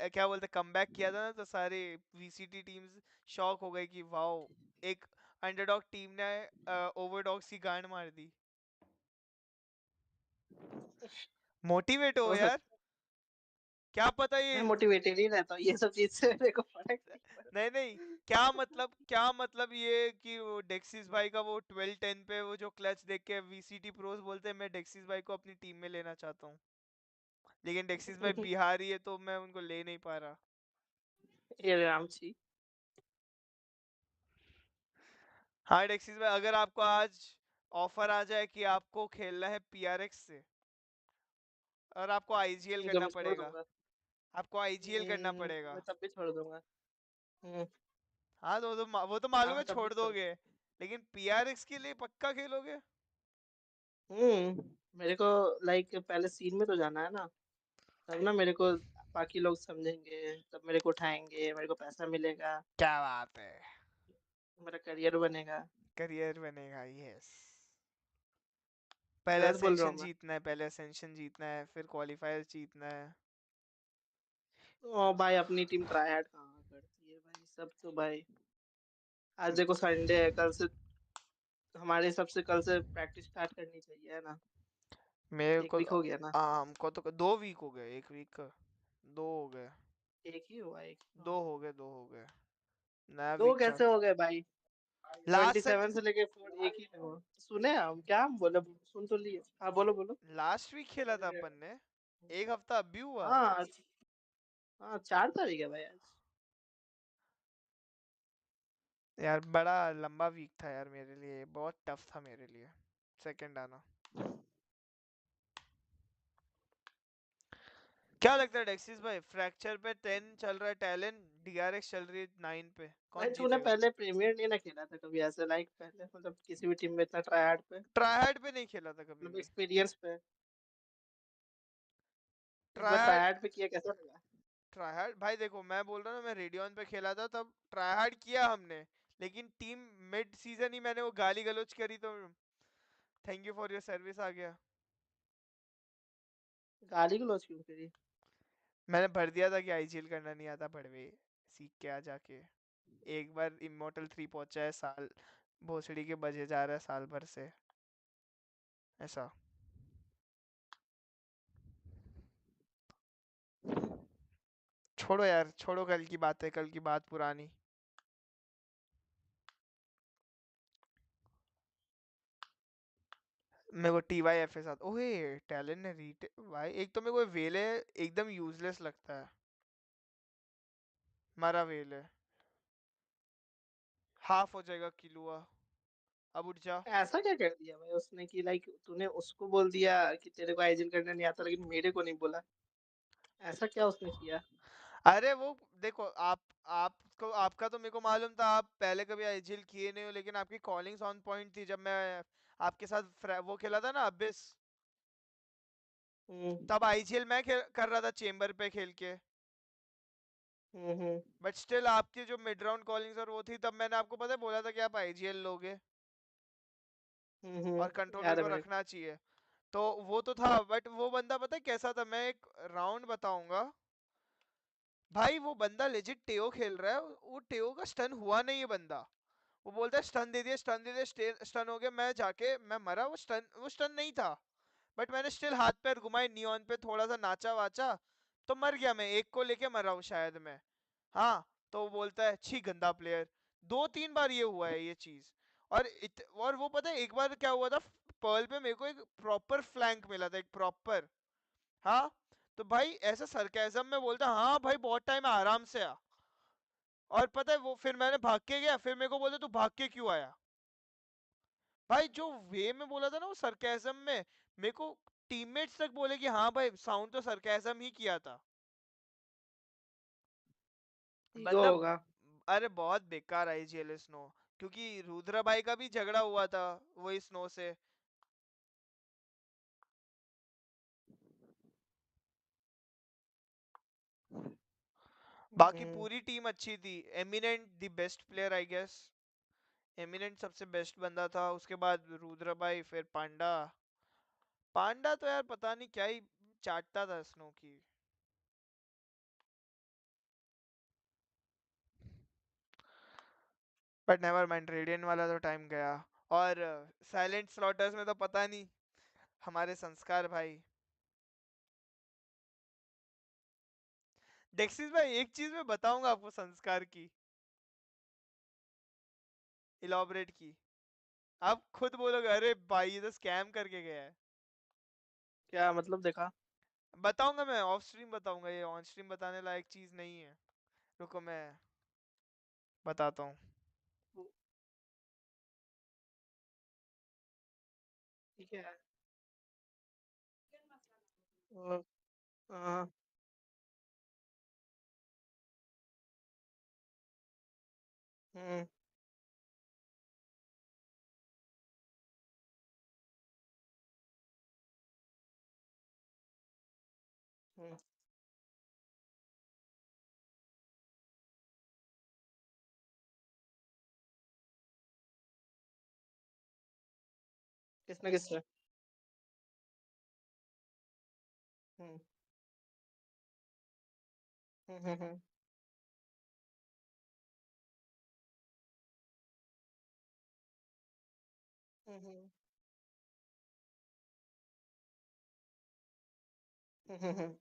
क्या बोलते कमबैक किया था ना, तो सारे वीसीटी टीम्स शॉक हो गए कि वाओ, एक अंडरडॉग टीम ने ओवरडॉग्स की गांड मार दी। मोटिवेट हो हो यार, सकता क्या पता है, ये। मैं मोटिवेटेड ही रहता हूँ ये सब चीज से, मेरे को फर्क नहीं नहीं पड़ता। नहीं, क्या मतलब ये कि वो डेक्सिस भाई का वो 12-10 पे वो जो क्लच देख के वीसीटी प्रोस बोलते हैं मैं डेक्सिस भाई को अपनी टीम में लेना चाहता हूँ, लेकिन डेक्सिस भाई बिहारी है तो मैं उनको ले नहीं पा रहा। ये रामची। हाँ डेक्सिस भाई, अगर आपको आज ऑफर आ जाए कि आपको खेलना है पीआरएक्स से और आपको आईजीएल ठीक है, करना मैं छोड़ पड़ेगा, दूंगा। आपको आईजीएल करना पड़ेगा। मैं तब भी छोड़ दूंगा। हम्म, हाँ तो वो तो हाँ मालूम है मैं तब भी छोड़ छोड़ दोगे। दूंगा। लेकिन पीआरएक्स के लिए पक्का खेलोगे? मेरे को लाइक पहले सीन में तो जाना है ना, तब ना मेरे को बाकी लोग समझेंगे, तब मेरे को उठाएंगे, मेरे को पैसा मिलेगा, क्या बात है, मेरा करियर बनेगा। करियर बनेगा, यस। पहले गलत बोल रहा असेंशन हूँ मैं? जीतना है, पहले असेंशन जीतना है, फिर क्वालिफायर जीतना है। ओ भाई, अपनी टीम ट्राई हार्ड कहाँ करती है भाई, सब तो भाई आज देखो संडे है, कल से हमारे हिसाब से कल से प्रैक्टिस स्टार्ट करनी चाहिए, है ना? मेरे एक को वीक हो गया ना? हमको तो 2 वीक हो गए, 1 वीक, 2 हो गए, एक ही हुआ, एक ही हुआ। 2 हो गए, नया दो वीक कैसे हो गए भाई? लास्ट 27 से लेके 4 एक ही में हुआ। सुने हम क्या हम बोले, सुन तो लिए। हाँ बोलो बोलो। लास्ट वीक खेला था अपन ने, एक हफ्ता अभी हुआ। हाँ हाँ, 4 तारीख है भाई आज। यार बड़ा लंबा वीक था यार मेरे लिए, बहुत टफ था मेरे लिए सेकंड आना। क्या लगता है डेक्सिस भाई, फ्रैक्चर पे 10 चल रहा है टैलेंट, डीआरएक्स चल रही है 9 पे, भाई कौन तूने जीतेगा? पहले प्रीमियर नहीं ना खेला था कभी ऐसे, लाइक पहले मतलब किसी भी टीम में इतना ट्राई हार्ड पे, ट्रायहार्ड पे नहीं खेला था कभी मतलब भी। एक्सपीरियंस पे? इस बार ट्राई ट्रायहार्ड, हार्ड पे किया, कैसा लगा? ट्रायहार्ड भाई देखो, मैं बोल रहा हूँ ना, मैं रेडियन पे खेला था तब ट्रायहार्ड किया हमने, लेकिन टीम मिड सीजन ही मैंने वो गाली गलौज करी तो thank you for your service आ गया। गाली गलौज क्यों करी? मैंने भर दिया था कि आईजीएल करना नहीं आता, भड़वे सीख के आ जाके। एक बार इमोर्टल 3 पहुंचा है, साल भोसड़ी के बजे जा रहा है साल भर से, ऐसा। छोड़ो यार, छोड़ो, कल की बात है, कल की बात पुरानी। मेरे को टीवाईएफ के साथ, ओए टैलेंट ने रीटे भाई, एक तो मेरे को वेले एकदम यूजलेस लगता है, मारा वेले हाफ हो जाएगा किलुआ, अब उठ जा। ऐसा क्या कर दिया भाई उसने कि लाइक तूने उसको बोल दिया कि तेरे को आईजीएल करना नहीं आता, लेकिन मेरे को नहीं बोला? ऐसा क्या उसने किया? अरे वो देखो, आपको आपका तो मेरे को मालूम था, आप पहले कभी आईजीएल किए नहीं हो, लेकिन आपकी कॉलिंग्स ऑन पॉइंट थी जब मैं आपके साथ वो खेला था ना अबिस, हम्म तब आईजीएल मैं कर रहा था चेंबर पे खेल के। हम्म। बट स्टिल आपकी जो मिड राउंड कॉलिंग्स और वो थी, तब मैंने आपको पता है बोला था कि आप आईजीएल लोगे और कंट्रोलर याद है को मेरे को। रखना चाहिए। तो वो तो था, बट वो बंदा पता है कैसा था, मैं एक राउंड बताऊंगा भाई, वो बंदा लेजिट टेओ खेल रहा है, वो टेओ का स्टन हुआ नहीं है बंदा, वो बोलता है स्टन दे दिया, स्टन दे दिया, स्टन हो गया, मैं जाके मैं मरा, वो स्टन नहीं था, बट मैंने स्टिल हाथ पैर घुमाए, नियॉन पे थोड़ा सा नाचा वाचा, तो मर गया मैं, एक को लेके मरा हूँ शायद मैं। हाँ, तो वो बोलता है छी गंदा प्लेयर, 2-3 बार ये हुआ है ये चीज। और वो पता है एक बार क्या हुआ था, पर्ल पे मेरे को एक प्रॉपर फ्लैंक मिला था, एक प्रॉपर। हाँ, तो भाई ऐसा सरकाजम में बोलता, हाँ भाई बहुत टाइम है, आराम से आ। और पता है वो फिर मैंने भाग के गया, फिर मेरे को बोलते तू भाग के क्यों आया? भाई जो वे में बोला था ना वो सरकाजम में, मेरे को टीममेट्स तक बोले कि हाँ भाई साउंड तो सरकाजम ही किया था। ईगो बंदा, होगा। अरे बहुत बेकार आई जेल स्नो, क्योंकि रुद्र भाई का भी झगड़ा हुआ था वही स्नो से। बाकी हम्म पूरी टीम अच्छी थी, Eminent the best player I guess, Eminent सबसे बेस्ट बंदा था, उसके बाद रुद्र भाई, फिर पांडा। पांडा तो यार पता नहीं क्या ही चाटता था स्नो की। बट नेवर माइंड, रेडियन वाला तो टाइम गया। और साइलेंट स्लॉटर्स में तो पता नहीं, हमारे संस्कार भाई। डेक्सिस भाई एक चीज मैं बताऊंगा आपको संस्कार की, इलॉबरेट की, आप खुद बोलोगे अरे भाई ये तो स्कैम करके गया है। क्या मतलब देखा? बताऊंगा, मैं ऑफ स्ट्रीम बताऊंगा, ये ऑन स्ट्रीम बताने लायक चीज नहीं है, रुको मैं बताता हूँ। ठीक है। और, हाँ। हम्म हम्म, किसने किसने? हम्म हम्म हम्म हम्म हम्म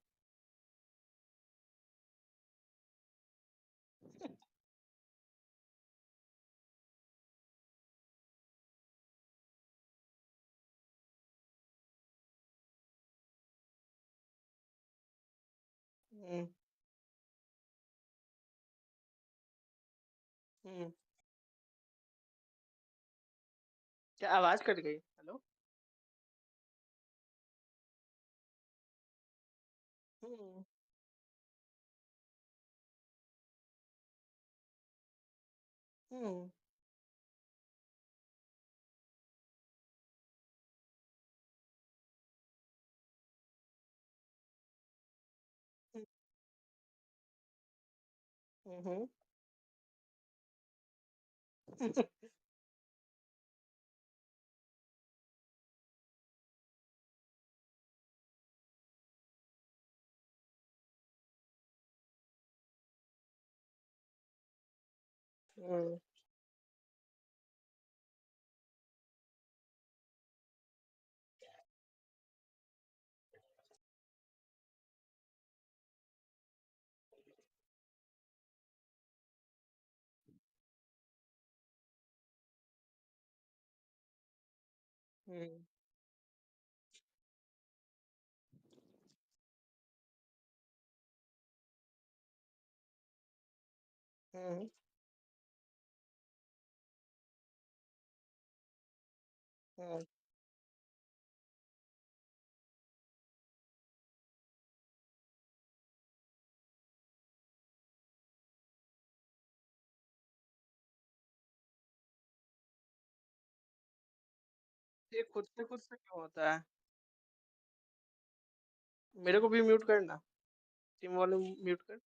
हम्म हम्म। क्या आवाज कट गई? हेलो। हम्म हम्म हम्म हम्म हम्म हम्म हम्म ये खुद से क्यों होता है? मेरे को भी म्यूट करना, टीम वाले म्यूट कर।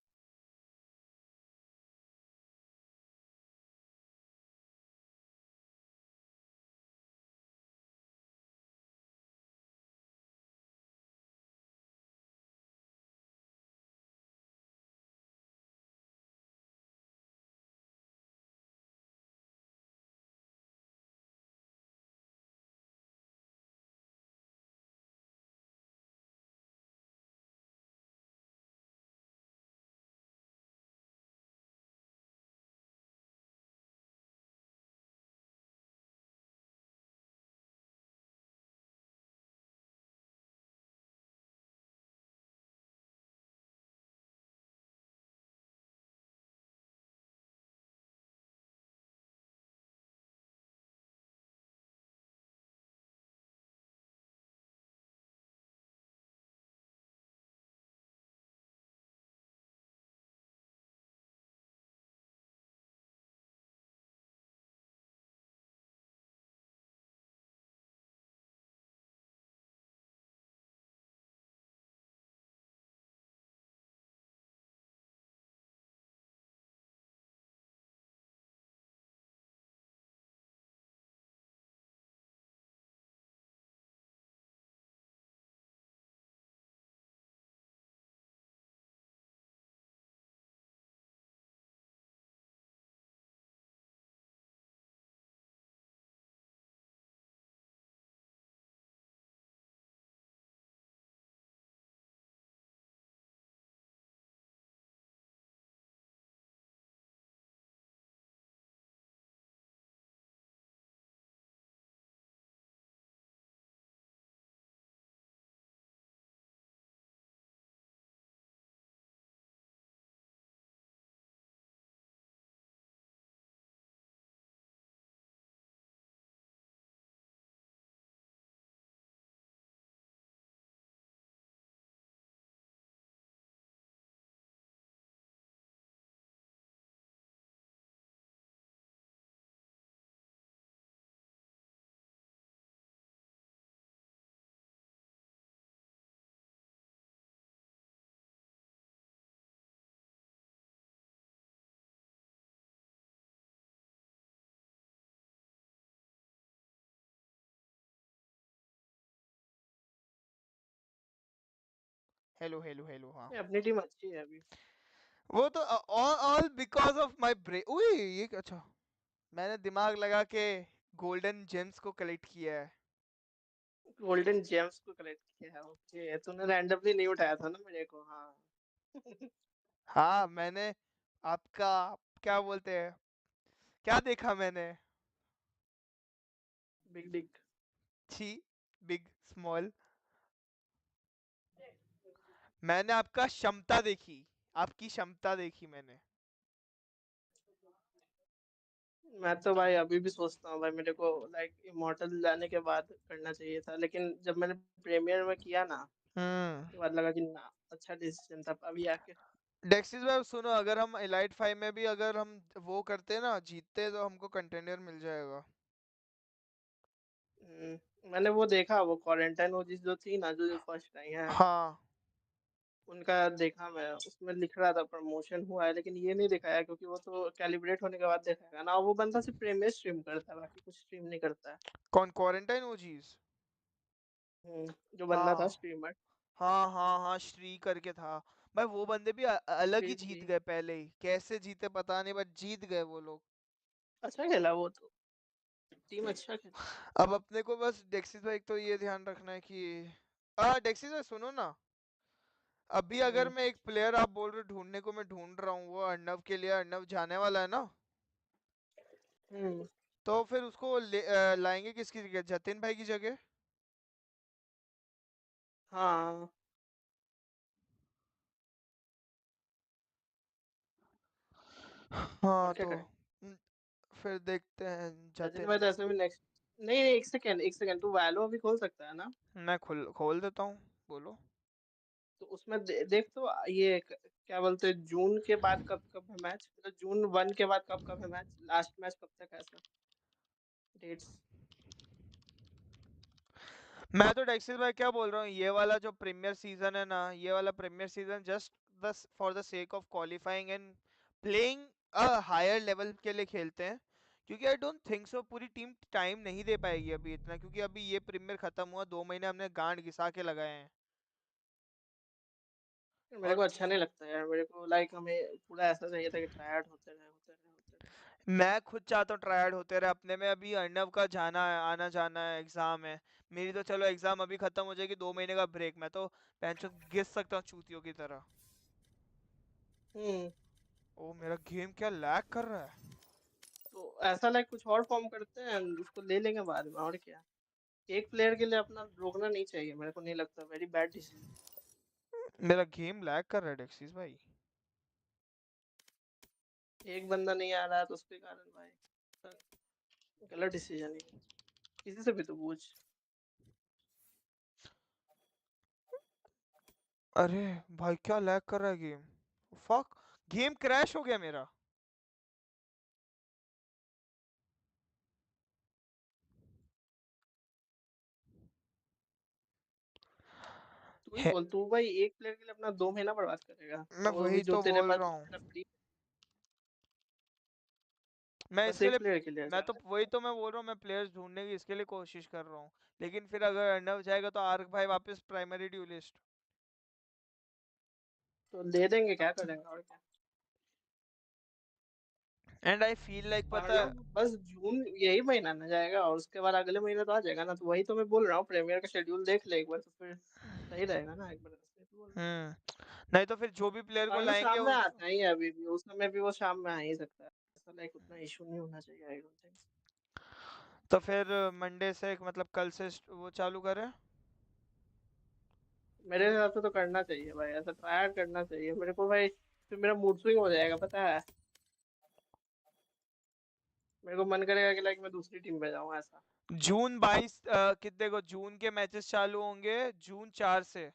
Hello hello hello. हाँ अपनी टीम अच्छी है अभी। वो तो all because of my brain. ओए ये अच्छा, मैंने दिमाग लगा के गोल्डन जेम्स को कलेक्ट किया है। गोल्डन जेम्स को कलेक्ट किया है, ओके। तूने रैंडमली नहीं उठाया था ना मेरे को। हाँ। हाँ मैंने आपका क्या बोलते हैं, क्या देखा मैंने? Big Dick. छी, बिग स्मॉल। मैंने आपका क्षमता देखी, आपकी क्षमता देखी मैंने। मैं तो भाई अभी भी सोचता हूँ भाई, मेरे को लाइक इमॉर्टल जाने के बाद करना चाहिए था, लेकिन जब मैंने प्रीमियर में किया ना, उसके बाद लगा कि ना, अच्छा डिसीजन था अभी आके। डेक्सिस भाई सुनो, अगर हम एलाइट 5 में भी अगर हम वो करते ना, जीतते, तो हमको कंटेनर मिल जाएगा। मैंने वो देखा, वो क्वारंटाइन वो जो थी ना, जो फर्स्ट आई है, हाँ उनका देखा मैं। उसमें लिख रहा था प्रमोशन हुआ है, लेकिन ये नहीं दिखाया, क्योंकि वो तो कैलिब्रेट होने के बाद दिखाएगा ना। वो बंदा सिर्फ प्रीमियर स्ट्रीम करता है, बाकी कुछ स्ट्रीम नहीं करता है। कौन क्वारंटाइन वो चीज? जो बंदा था हाँ स्ट्रीमर। हाँ हाँ हाँ, श्री करके था भाई। वो बंदे भी अलग ही श्री जीत श्री गए पहले ही, कैसे जीते पता नहीं, बट जीत गए वो लोग। अच्छा खेला वो तो, टीम अच्छा खेला। अब अपने को बस डेक्सिस भाई तो ये ध्यान रखना है कि डेक्सिस भाई सुनो ना, अभी अगर हम्म। मैं एक प्लेयर आप बोल रहे हो ढूंढने को, मैं ढूंढ रहा हूँ वो अर्नव के लिए। अर्नव जाने वाला है ना, हम्म। तो फिर उसको लाएंगे किसकी जगह? जतिन भाई की जगह। हाँ। और हाँ क्या तो करें? न- फिर देखते हैं जतिन जतिन। भाई तो ऐसे भी नेक्स्ट। नहीं नहीं, एक सेकंड एक सेकंड, तू वैलो अभी खोल सकता है ना? मैं खोल देता हूँ, बोलो। तो उसमें देख तो, ये क्या बोलते हैं, जून के बाद कब कब है मैच, मतलब जून 1 के बाद कब कब है मैच, लास्ट मैच कब तक है, ऐसा डेट्स? मैं तो डेक्सिस भाई क्या बोल रहा हूँ, ये वाला जो प्रीमियर सीजन है ना, ये वाला premier season just for the sake of qualifying and playing a higher level के लिए खेलते हैं। क्योंकि आई डोंट थिंक सो पूरी टीम टाइम नहीं दे पाएगी अभी इतना, क्योंकि अभी ये प्रीमियर खत्म हुआ, 2 महीने हमने गांड घिसा के लगाए हैं। मेरे और को अच्छा नहीं लगता यार, मेरे को लाइक हमें पूरा ऐसा चाहिए था कि ट्रायड होते रहे होते रहे होते रहे। मैं खुद चाहता हूँ ट्रायड होते रहे अपने में। अभी अर्नव का जाना है, आना जाना है, एग्जाम है। मेरी तो चलो एग्जाम अभी खत्म हो जाएगी, 2 महीने का ब्रेक, मैं तो पेंशन घिस सकता हूँ चूतियों की तरह। हम्म। ओ मेरा गेम क्या लैग कर रहा है। तो ऐसा लाइक कुछ और फॉर्म करते हैं, उसको ले लेंगे बाद में, और क्या। एक प्लेयर के लिए अपना रोकना नहीं चाहिए, मेरे को नहीं लगता, वेरी बैड डिसीजन। मेरा गेम लैग कर रहा है डेक्सिस भाई। एक बंदा नहीं आ रहा है तो उसके कारण भाई गलत डिसीजन है। किसी से भी तो पूछ। अरे भाई क्या लैग कर रहा है गेम। फक, गेम क्रैश हो गया मेरा। तू ही है, बोल, तू भाई एक प्लेयर के लिए अपना 2 महीना बर्बाद करेगा, मैं और वो भी वही जो तो तेरे बोल पास रहा 2 महीना हूँ। फ्री। मैं बस इसके एक लिए, प्लेयर के लिए मैं जा तो वही तो मैं बोल रहा हूँ, मैं प्लेयर्स ढूंढने की इसके लिए कोशिश कर रहा हूँ। लेकिन फिर अगर अर्नव जाएगा तो आर्क भाई वापस प्राइमरी ड्यूलिस्ट। तो दे देंगे, क्या करेंगे, और क्या। एंड आई फील लाइक पता है। अर्नव बस जून यही महीना ना जाएगा, और उसके बाद अगले महीने तो आ जाएगा ना। तो वही तो मैं बोल रहा हूँ, प्रीमियर का शेड्यूल देख ले एक बार, तो फिर सही रहेगा ना एक बार से तो बोल। नहीं तो फिर जो भी प्लेयर को अर्नव लाएंगे शाम में आता ही है अभी भी, उस समय भी वो शाम में आ ही सकता है। ऐसा लाइक उतना इशू नहीं होना चाहिए, आई डोंट थिंक। तो फिर मंडे से मतलब कल से वो चालू करें। मेरे हिसाब से तो करना चाहिए भाई, ऐसा ट्राई करना चाहिए मेरे को भाई। फिर मेरा मूड स्विंग हो जाएगा, पता है। मेरे को मन करेगा कि लाइक मैं दूसरी टीम पे जाऊँ, ऐसा। जून 22 कितने को जून के मैचेस चालू होंगे? जून 4 से।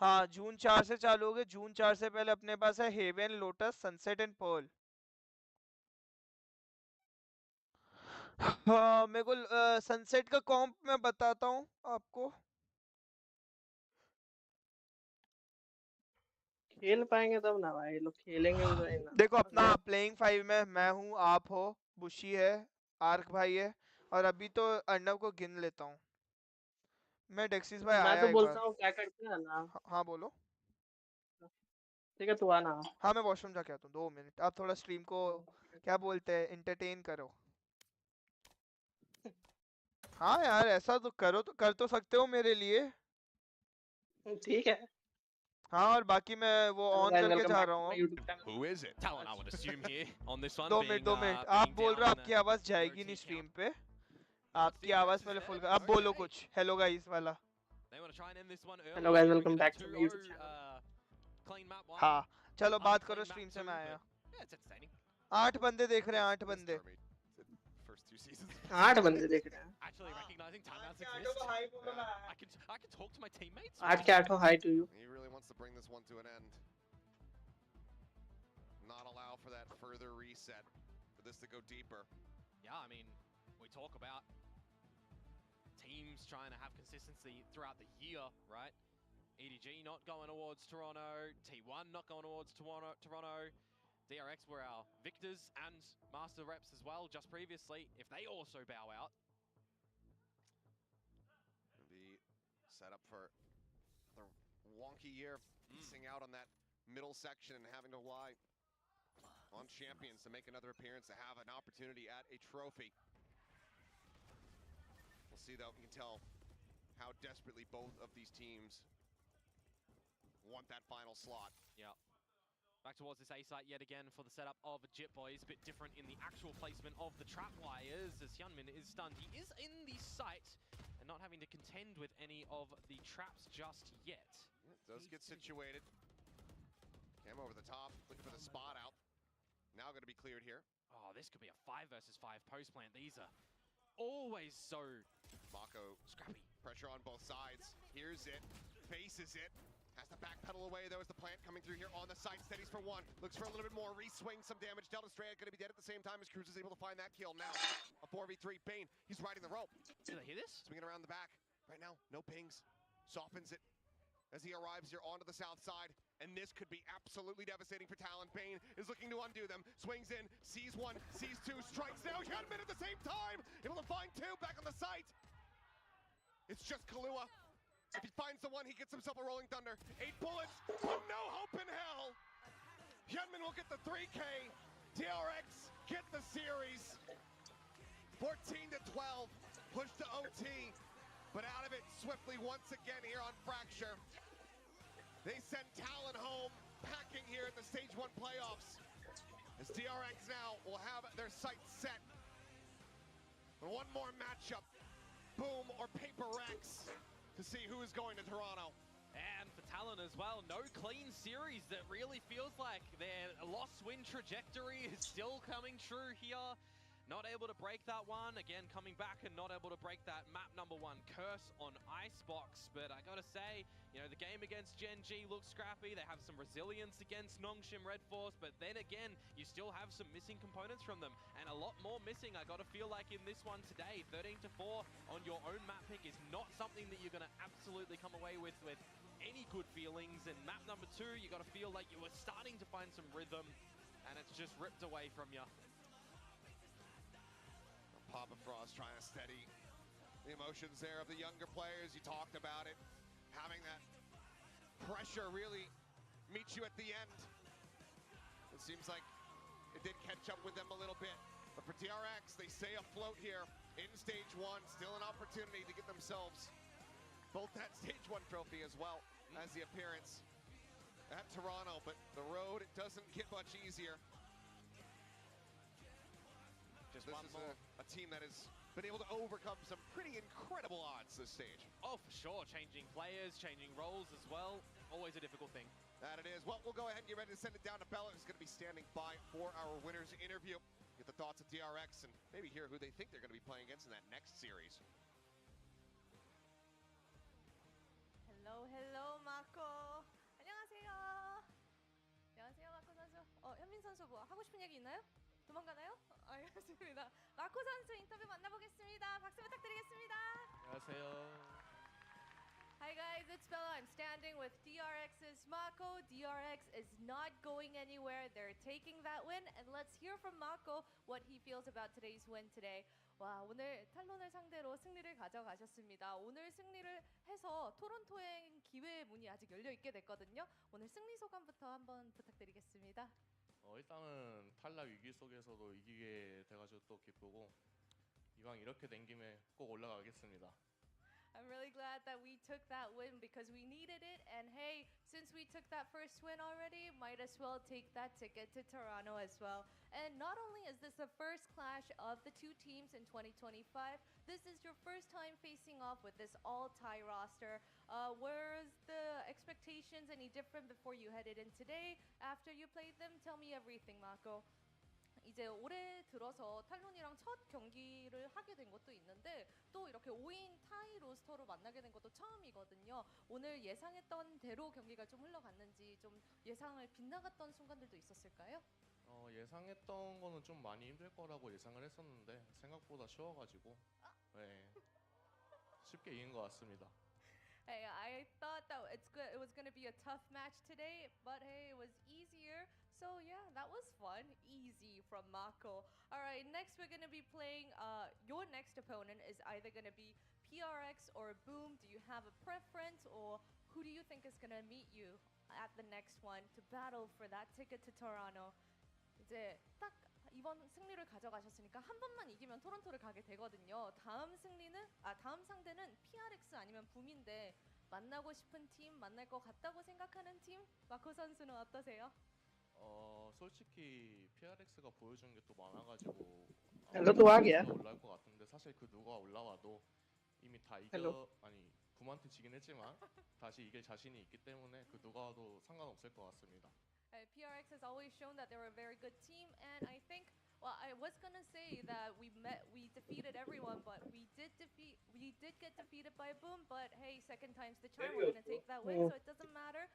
हाँ जून 4 से चालू होंगे। जून 4 से पहले अपने पास है Haven, Lotus, Sunset and Pearl. हाँ मेरे को सनसेट का कॉम्प मैं बताता हूँ आपको। खेल पाएंगे तब ना भाई, लोग खेलेंगे भी तो नहीं ना। देखो अपना अगर प्लेइंग 5 में मैं हूँ, आप हो, बुशी है, आर्क भाई है, और अभी तो अर्नव को गिन लेता हूँ। मैं डेक्सिस भाई मैं आया तो एक बोलता बार। हूँ क्या करते हैं ना। हाँ बोलो। ठीक है तू आना। हाँ मैं वॉशरूम जाके आता हूँ 2 मिनट। आप थोड़ा स्ट्रीम को क्या बोलते हैं इंटरटेन करो। हाँ यार ऐसा तो करो तो कर तो सकते हो मेरे लिए। ठीक है। हाँ और बाकी मैं वो हेलो ऑन गाइस करके वेलकम जा बैक रहा टू माय हूँ। YouTube channel। Who is it? Talon, I would assume here on this one. 2 minute 2 minute आप being बोल रहे हो down आपकी आवाज the जाएगी नहीं OT स्ट्रीम count. पे। आपकी DRX आवाज is पहले dead? फुल कर। अब बोलो Okay. कुछ हेलो गाइस वाला। They want to try and end this one early. Hello guys Here, welcome bring it back up to 2-0. My YouTube channel। Clean map 1. हाँ चलो बात करो Unclean map स्ट्रीम से 2, मैं but आया। yeah, it's entertaining. 8 बंदे देख रहे हैं 8 Missed बंदे। Army. First 2 seasons. 8 बंदे देख रहे हैं। Actually recognizing timeouts आठ exist. को हाई बोल रहा है। I can talk to my teammates. 8 के 8 hi to you. He really wants to bring this one to an end. Not allow for that further reset, for this to go deeper. Yeah, I mean, we talk about teams trying to have consistency throughout the year, right? EDG not going towards Toronto, T1 not going towards Toronto. DRX were our victors and master reps as well just previously. If they also bow out, Be set up for another wonky year, missing out on that middle section and having to rely on champions to make another appearance, to have an opportunity at a trophy. We'll see though, we can tell how desperately both of these teams want that final slot. yeah. Back towards this A site yet again for the setup of Jit Boys. A bit different in the actual placement of the trap wires as Hyunmin is stunned. He is in the site and not having to contend with any of the traps just yet. Yeah, does get situated. Cam over the top, looking for the spot out. Now going to be cleared here. Oh, this could be a 5 versus 5 post plant. These are always so Mako, scrappy. pressure on both sides. Hears it, faces it. Has to backpedal away though as the plant coming through here on the side. Steadies for one. Looks for a little bit more. Reswings some damage. Delta Strand going to be dead at the same time as Cruz is able to find that kill. Now a 4v3. Bane, he's riding the rope. Did they hear this? Swinging around the back. Right now, no pings. Softens it as he arrives here onto the south side. And this could be absolutely devastating for Talon. Bane is looking to undo them. Swings in, sees one, sees two, strikes now. Hyunmin at the same time. Able to find two back on the site. It's just Kahlua. If he finds the one, he gets himself a Rolling Thunder. 8 bullets, but no hope in hell. Hyunmin will get the 3K. DRX get the series. 14-12, push to OT, but out of it swiftly once again here on Fracture. They send Talon home, packing here at the Stage 1 playoffs. As DRX now will have their sights set. One more matchup, Boom or Paper Rex, to see who is going to Toronto. And for Talon as well, no clean series that really feels like their loss-win trajectory is still coming true here. Not able to break that one. Again, coming back and not able to break that map number 1 curse on Icebox. But I gotta say, you know, the game against Gen G looks scrappy. They have some resilience against Nongshim Red Force. But then again, you still have some missing components from them. And a lot more missing, I gotta feel like in this one today. 13-4 on your own map pick is not something that you're gonna absolutely come away with any good feelings. And map number 2, you gotta feel like you were starting to find some rhythm. And it's just ripped away from you. Papa Frost trying to steady the emotions there of the younger players. You talked about it. Having that pressure really meet you at the end. It seems like it did catch up with them a little bit. But for DRX, they stay afloat here in Stage 1. Still an opportunity to get themselves both that Stage 1 trophy as well as the appearance at Toronto. But the road, it doesn't get much easier. Just This one is more. a team that has been able to overcome some pretty incredible odds this stage. Oh, for sure. Changing players, changing roles as well. Always a difficult thing. That it is. Well, we'll go ahead and get ready to send it down to Bella, who's going to be standing by for our winners interview. Get the thoughts of DRX and maybe hear who they think they're going to be playing against in that next series. Hello, hello, Mako. 안녕하세요. 안녕하세요, 마코 선수. 현민 선수 뭐 하고 싶은 얘기 있나요? 도망가나요? 알겠습니다. 마코 선수 인터뷰 만나보겠습니다. 박수 부탁드리겠습니다. 안녕하세요. Hi guys, it's Bella. I'm standing with DRX's Mako. DRX is not going anywhere. They're taking that win, and let's hear from Mako what he feels about today's win today. 와, 오늘 탈론을 상대로 승리를 가져가셨습니다. 오늘 승리를 해서 토론토행 기회 문이 아직 열려 있게 됐거든요. 오늘 승리 소감부터 한번 부탁드리겠습니다. 일단은 탈락 위기 속에서도 이기게 돼가지고 또 기쁘고 이왕 이렇게 된 김에 꼭 올라가겠습니다. I'm really glad that we took that win because we needed it. And hey, since we took that first win already, might as well take that ticket to Toronto as well. And not only is this the first clash of the two teams in 2025, this is your first time facing off with this all-tie roster. Were the expectations any different before you headed in today? After you played them, tell me everything, Mako. 이제 올해 들어서 탈론이랑 첫 경기를 하게 된 것도 있는데 또 이렇게 5인 타이 로스터로 만나게 된 것도 처음이거든요. 오늘 예상했던 대로 경기가 좀 흘러갔는지 좀 예상을 빗나갔던 순간들도 있었을까요? 예상했던 거는 좀 많이 힘들 거라고 예상을 했었는데 생각보다 쉬워가지고 네, 쉽게 이긴 것 같습니다. Hey, I thought that it was going to be a tough match today, but hey, it was easier. So yeah, that was fun. Easy from Mako. All right, next we're going to be playing, your next opponent is either going to be PRX or Boom. Do you have a preference, or who do you think is going to meet you at the next one to battle for that ticket to Toronto? 이제 딱 이번 승리를 가져가셨으니까 한 번만 이기면 토론토를 가게 되거든요. 다음 상대는 PRX 아니면 붐인데 만나고 싶은 팀, 만날 것 같다고 생각하는 팀? 마코 선수는 어떠세요? 솔직히 PRX가 보여준 게 또 많아가지고 올라올 것 같은데 사실 그 누가 올라와도 이미 다 붐한테 지긴 했지만 다시 이길 자신이 있기 때문에 그 누가 와도 상관없을 것 같습니다. PRX has always shown that they were a very good team, and I think, well, I was gonna say that we defeated everyone, but we did get defeated by Boom. But hey, second time's the charm. We're gonna take that win, so it doesn't matter.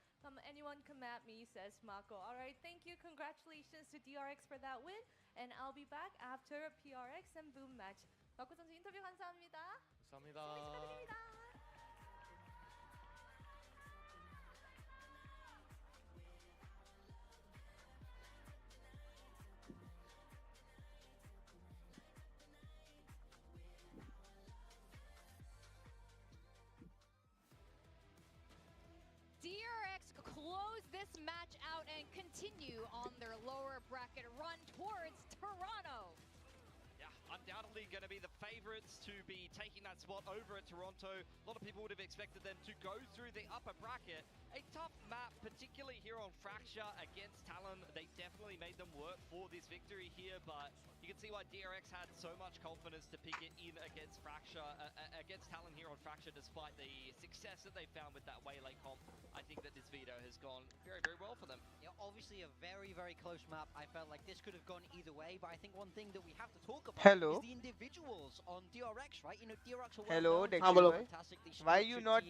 Anyone come at me, says Mako. All right, thank you, congratulations to DRX for that win, and I'll be back after PRX and Boom match. 마코 선수 인터뷰 감사합니다. 감사합니다. 승리 축하드립니다. DRX close this match out and continue on their lower bracket run towards Toronto. Yeah, undoubtedly going to be the favorites to be taking that spot over at Toronto. A lot of people would have expected them to go through the upper bracket. A tough map, particularly here on Fracture against Talon. They definitely made them work for this victory here, but you can see why DRX had so much confidence to pick it in against Fracture, against Talon here on Fracture, despite the success that they found with that Waylay comp. I think that this veto has gone very, very well for them. Yeah, obviously a very, very close map. I felt like this could have gone either way, but I think one thing that we have to talk about is the individuals on DRX, right? You know, DRX are fantastic. Why you not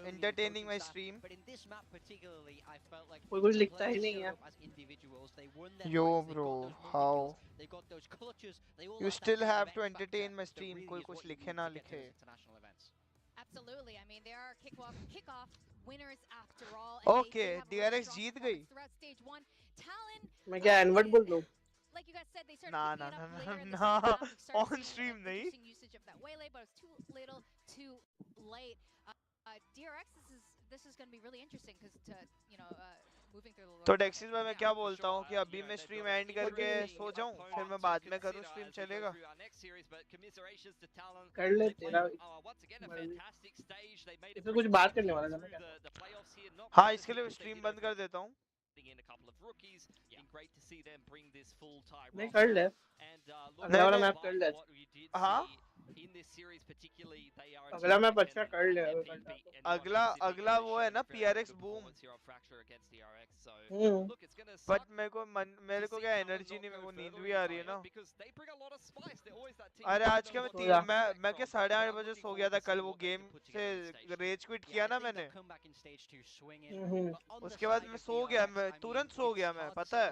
entertaining my stream? But in this map particularly, I felt like as individuals, they won their Yo, bro, how? They got those clutches. You still have to entertain my stream. कोई कुछ लिखे ना लिखे. Absolutely. I mean, there are kickoff winners after all. Okay, DRX जीत गई. Throughout stage 1, Talon. मैं क्या invert बोल दूं? Like you guys said, they started picking it up later in the nah. second half. We started On stream seeing nahi. usage of that Waylay, but it's too little, too late. DRX, this is going to be really interesting because moving through the. तो डेक्सिस भाई मैं क्या बोलता हूँ कि अभी मैं stream and करके सो जाऊँ फिर मैं बाद में करूँ स्ट्रीम चलेगा कर ले तेरा इसमें कुछ बात करने वाला था मैं हाँ इसके लिए स्ट्रीम बंद कर देता हूँ नहीं कर ले अगला वाला मैप कर ले हाँ अगला मैप अच्छा कर ले अगला वो है ना PRX बूम बट मेरे को क्या एनर्जी नहीं मेरे को नींद भी आ रही है ना अरे आज क्या मैं क्या 8:30 बजे सो गया था कल वो गेम से रेज क्विट किया ना मैंने उसके बाद मैं सो गया मैं तुरंत सो गया मैं पता है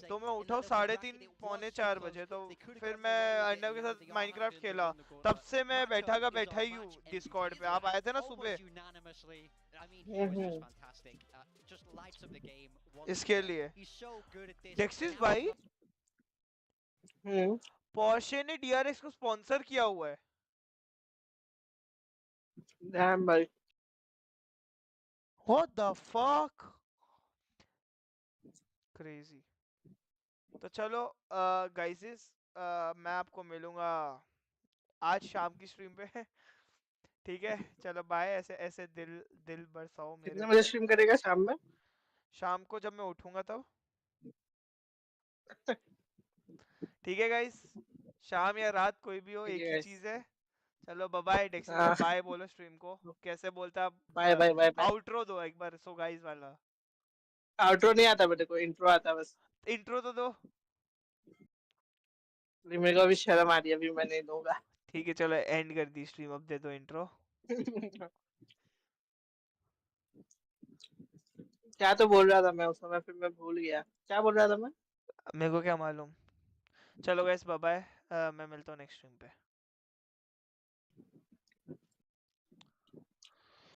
तो मैं उठा 3:30 पौने 4 बजे तो फिर मैं अंडा के साथ माइनक्राफ्ट खेला तब से मैं बैठा ही हूँ डिस्कॉर्ड पे आप आए थे ना सुबह इसके लिए डेक्सिस भाई पोर्शे ने डीआरएक्स को स्पॉन्सर किया हुआ है। डैम भाई, What the fuck? Crazy. तो चलो गाइसेस, मैं आपको मिलूंगा आज शाम की स्ट्रीम पे। ठीक है, चलो बाय। ऐसे ऐसे दिल दिल बरसाओ मेरे कितने बजे पे। स्ट्रीम करेगा शाम में? शाम को जब मैं उठूंगा तब। ठीक है गाइस, शाम या रात कोई भी हो, ठीक एक है ही guys। चीज है। चलो बाय बाय। डेक्सन हाँ, साहब बाय बोलो स्ट्रीम को। कैसे बोलता आप? Bye bye bye bye. Outro दो एक बार सो गाइस वाला। आउटरो नहीं आता मेरे को, इंट्रो आता बस। इंट्रो तो दो। मेरे को अभी शर्म आ रही है, अभी मैं नहीं दूंगा। ठीक है चलो एंड कर दी स्ट्रीम, अब दे दो इंट्रो। क्या तो बोल रहा था मैं उस समय, फिर मैं भूल गया क्या बोल रहा था मैं। मेरे को क्या मालूम। चलो गाइस बाय बाय, मैं मिलता हूँ नेक्स्ट स्ट्रीम पे।